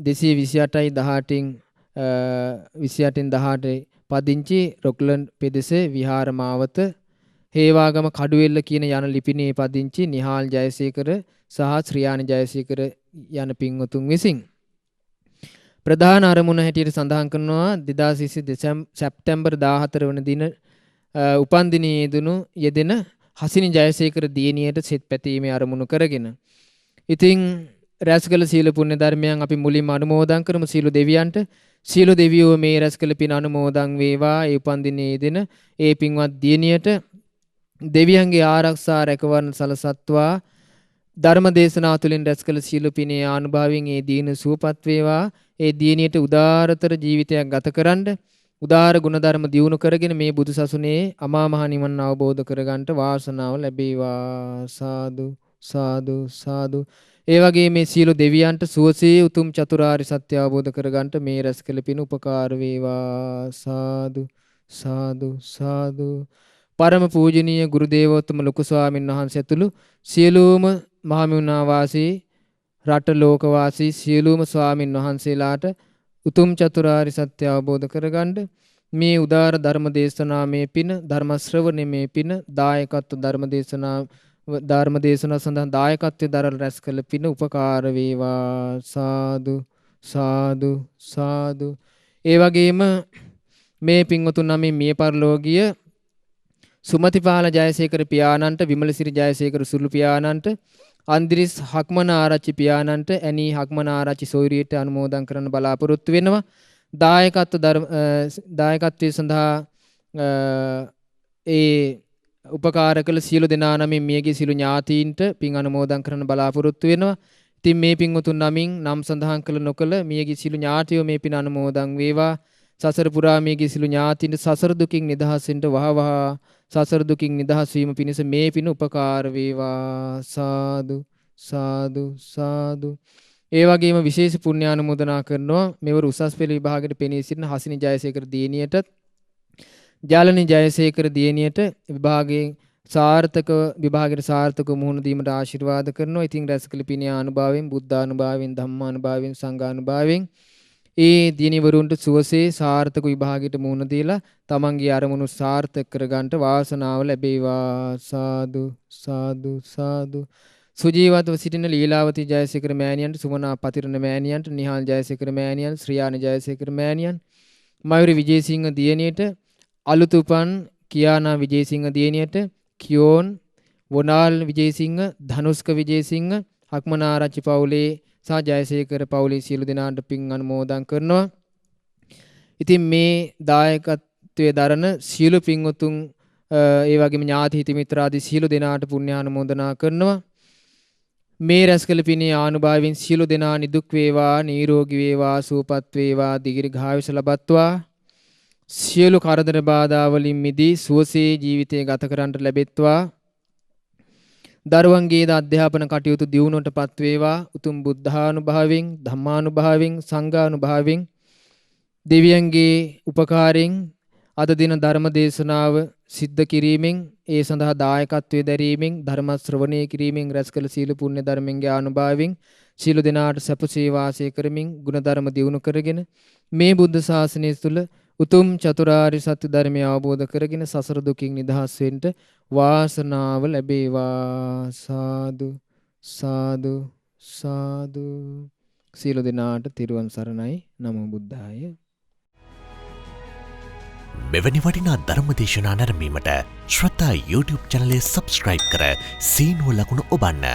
228යි 18න් 28 පදිංචි රොක්ලන්ඩ් පෙදෙස විහාර මාවත හේවාගම කඩුවෙල්ල කියන යන ලිපිනේ පදිංචි නිහාල් ජයසේකර සහ ශ්‍රියානි ජයසේකර යන පින්වතුන් විසින් ප්‍රධාන අරමුණ හැටියට සඳහන් කරනවා 2020 සැප්තැම්බර් 14 වන දින උපන් දිනයේ යෙදෙන හසිනි ජයසේකර දියණියට සෙත් පැතීමේ අරමුණු කරගෙන. ඉතින් රැස්කල සීල පුණ්‍ය ධර්මයන් අපි මුලින්ම අනුමෝදන් කරමු සීල දෙවියන්ට. සීල දෙවියෝ මේ රැස්කල පින අනුමෝදන් වේවා. ඒ උපන් දිනයේ යෙදෙන ඒ පින්වත් දියණියට දෙවියන්ගේ ආරක්ෂා රැකවරණ සලසත්වා ධර්ම දේශනා තුළින් රැස්කල සීල පිනේ ආනුභාවයෙන් ඒ දීන සුවපත් වේවා. ඒ දියණියට උදාරතර ජීවිතයක් ගතකරන්න උදාර ගුණධර්ම දියුණු කරගෙන මේ බුදු සසුනේ අමා මහ නිවන් අවබෝධ කරගන්නට වාසනාව ලැබේවා. සාදු සාදු සාදු. ඒ වගේ මේ සියලු දෙවියන්ට සුවසේ උතුම් චතුරාර්ය සත්‍ය අවබෝධ කරගන්නට මේ රැස්කල පින උපකාර වේවා. සාදු සාදු සාදු. පරම පූජනීය ගුරු දේවෝත්තම ලොකු ස්වාමීන් වහන්සේ ඇතුළු සියලුම මහමෙවුනා වාසී රට ලෝක වාසී සියලුම ස්වාමීන් වහන්සේලාට උතුම් චතුරාර්ය සත්‍ය අවබෝධ කරගන්න මේ උදාර ධර්ම දේශනාමේ පින ධර්ම ශ්‍රවණමේ පින දායකත්ව ධර්ම දේශනා සඳහා දායකත්වයේ දරන රැස්කල පින උපකාර වේවා. සාදු සාදු සාදු. ඒ වගේම මේ පින්වතුන් නම් මිය පරලෝකීය සුමතිපාල ජයසේකර පියාණන්ට විමලසිරි ජයසේකර සුළු පියාණන්ට අන්ද්‍රිස් හක්මන ආරච්චි පියාණන්ට ඇනී හක්මන ආරච්චි සොයුරියට අනුමෝදන් කරන්න බලාපොරොත්තු වෙනවා. දායකත්වයේ සඳහා ඒ උපකාර කළ සියලු දෙනා නමින් මියගේ සියලු ඥාතීන්ට පින් අනුමෝදන් කරන්න බලාපොරොත්තු වෙනවා. ඉතින් මේ පින්වතුන් නමින් නම් සඳහන් කළ නොකළ මියගේ සියලු ඥාතියෝ මේ පින් අනුමෝදන් වේවා. සසර පුරා මියගේ සියලු ඥාතීන්ට සසර දුකින් නිදහසෙන්ට වහවහ සසර දුකින් නිදහස් වීම පිණිස මේ පින උපකාර වේවා. සාදු සාදු සාදු. ඒ වගේම විශේෂ පුණ්‍ය අනුමෝදනා කරනවා මෙවර උසස් පෙළ විභාගයට පෙනී සිටින හසිනි ජයසේකර දියණියට ජාලනි ජයසේකර දියණියට විභාගයෙන් විභාගයට සාර්ථකව මුහුණ දීමට ආශිර්වාද කරනවා. ඉතින් රැස්කල පිණිය අනුභවයෙන් බුද්ධානුභවයෙන් ධම්මානුභවයෙන් සංඝානුභවයෙන් ඒ දියණිවරුන්ට සුවසේ සාර්ථක විභාගයට මුහුණ දීලා තමන්ගේ අරමුණු සාර්ථක කරගන්නට වාසනාව ලැබේවා. සාදු සාදු සාදු. සුජීවත්ව සිටින ලීලාවතී ජයසේකර මෑණියන්ට, සුමනා පතිරණ මෑණියන්ට, නිහාල් ජයසේකර මෑණියන්, ශ්‍රියානි ජයසේකර මෑණියන්, මයුරි විජේසිංහ දියණියට, අලුත උපන් කියානා විජේසිංහ දියණියට, කියෝන් වොනාල් විජේසිංහ, ධනුස්ක විජේසිංහ, හක්මනාරච්චි පවුලේ සහ ජයසේකර පවුලේ සියලු දෙනාට පින් අනුමෝදන් කරනවා. ඉතින් මේ දායකත්වයේ දරන සියලු පින්වතුන් ඒ වගේම ඥාති හිත මිත්‍රාදී සියලු දෙනාට පුණ්‍ය අනුමෝදනා කරනවා. මේ රැස්කල පිනේ ආනුභාවයෙන් සියලු දෙනා නිදුක් වේවා, නිරෝගී වේවා, සුවපත් වේවා, දීර්ඝායුෂ ලබත්වා. සියලු කරදර බාධා වලින් මිදී සුවසේ ජීවිතය ගත කරන්නට ලැබෙත්වා. දරුවන්ගේ අධ්‍යාපන කටයුතු දියුණුවටපත් වේවා. උතුම් බුද්ධානුභාවයෙන්, ධම්මානුභාවයෙන්, සංඝානුභාවයෙන් දෙවියන්ගේ උපකාරයෙන් අද දින ධර්ම දේශනාව සිද්ධ කිරීමෙන් ඒ සඳහා දායකත්වයේ දැරීමෙන් ධර්ම ශ්‍රවණය කිරීමෙන් රැස් කළ සීල පුණ්‍ය ධර්මෙන්ගේ ආනුභාවයෙන් සීල දෙනාට සැපසේ වාසය කරමින් ගුණධර්ම දියුණු කරගෙන මේ බුද්ධ ශාසනය තුළ උතුම් චතුරාර්ය සත්‍ය ධර්මය අවබෝධ කරගෙන සසර දුකින් නිදහස් වෙන්න වාසනාව ලැබේවා. සාදු සාදු සාදු. සීල දෙනාට තිරුවන් සරණයි. නමෝ බුද්ධාය. මෙවැනි වටිනා ධර්මදේශනා නැරඹීමට ශ්‍රද්ධා YouTube චැනලය සබස්ක්‍රයිබ් කර සීනුව ලකුණ ඔබන්න.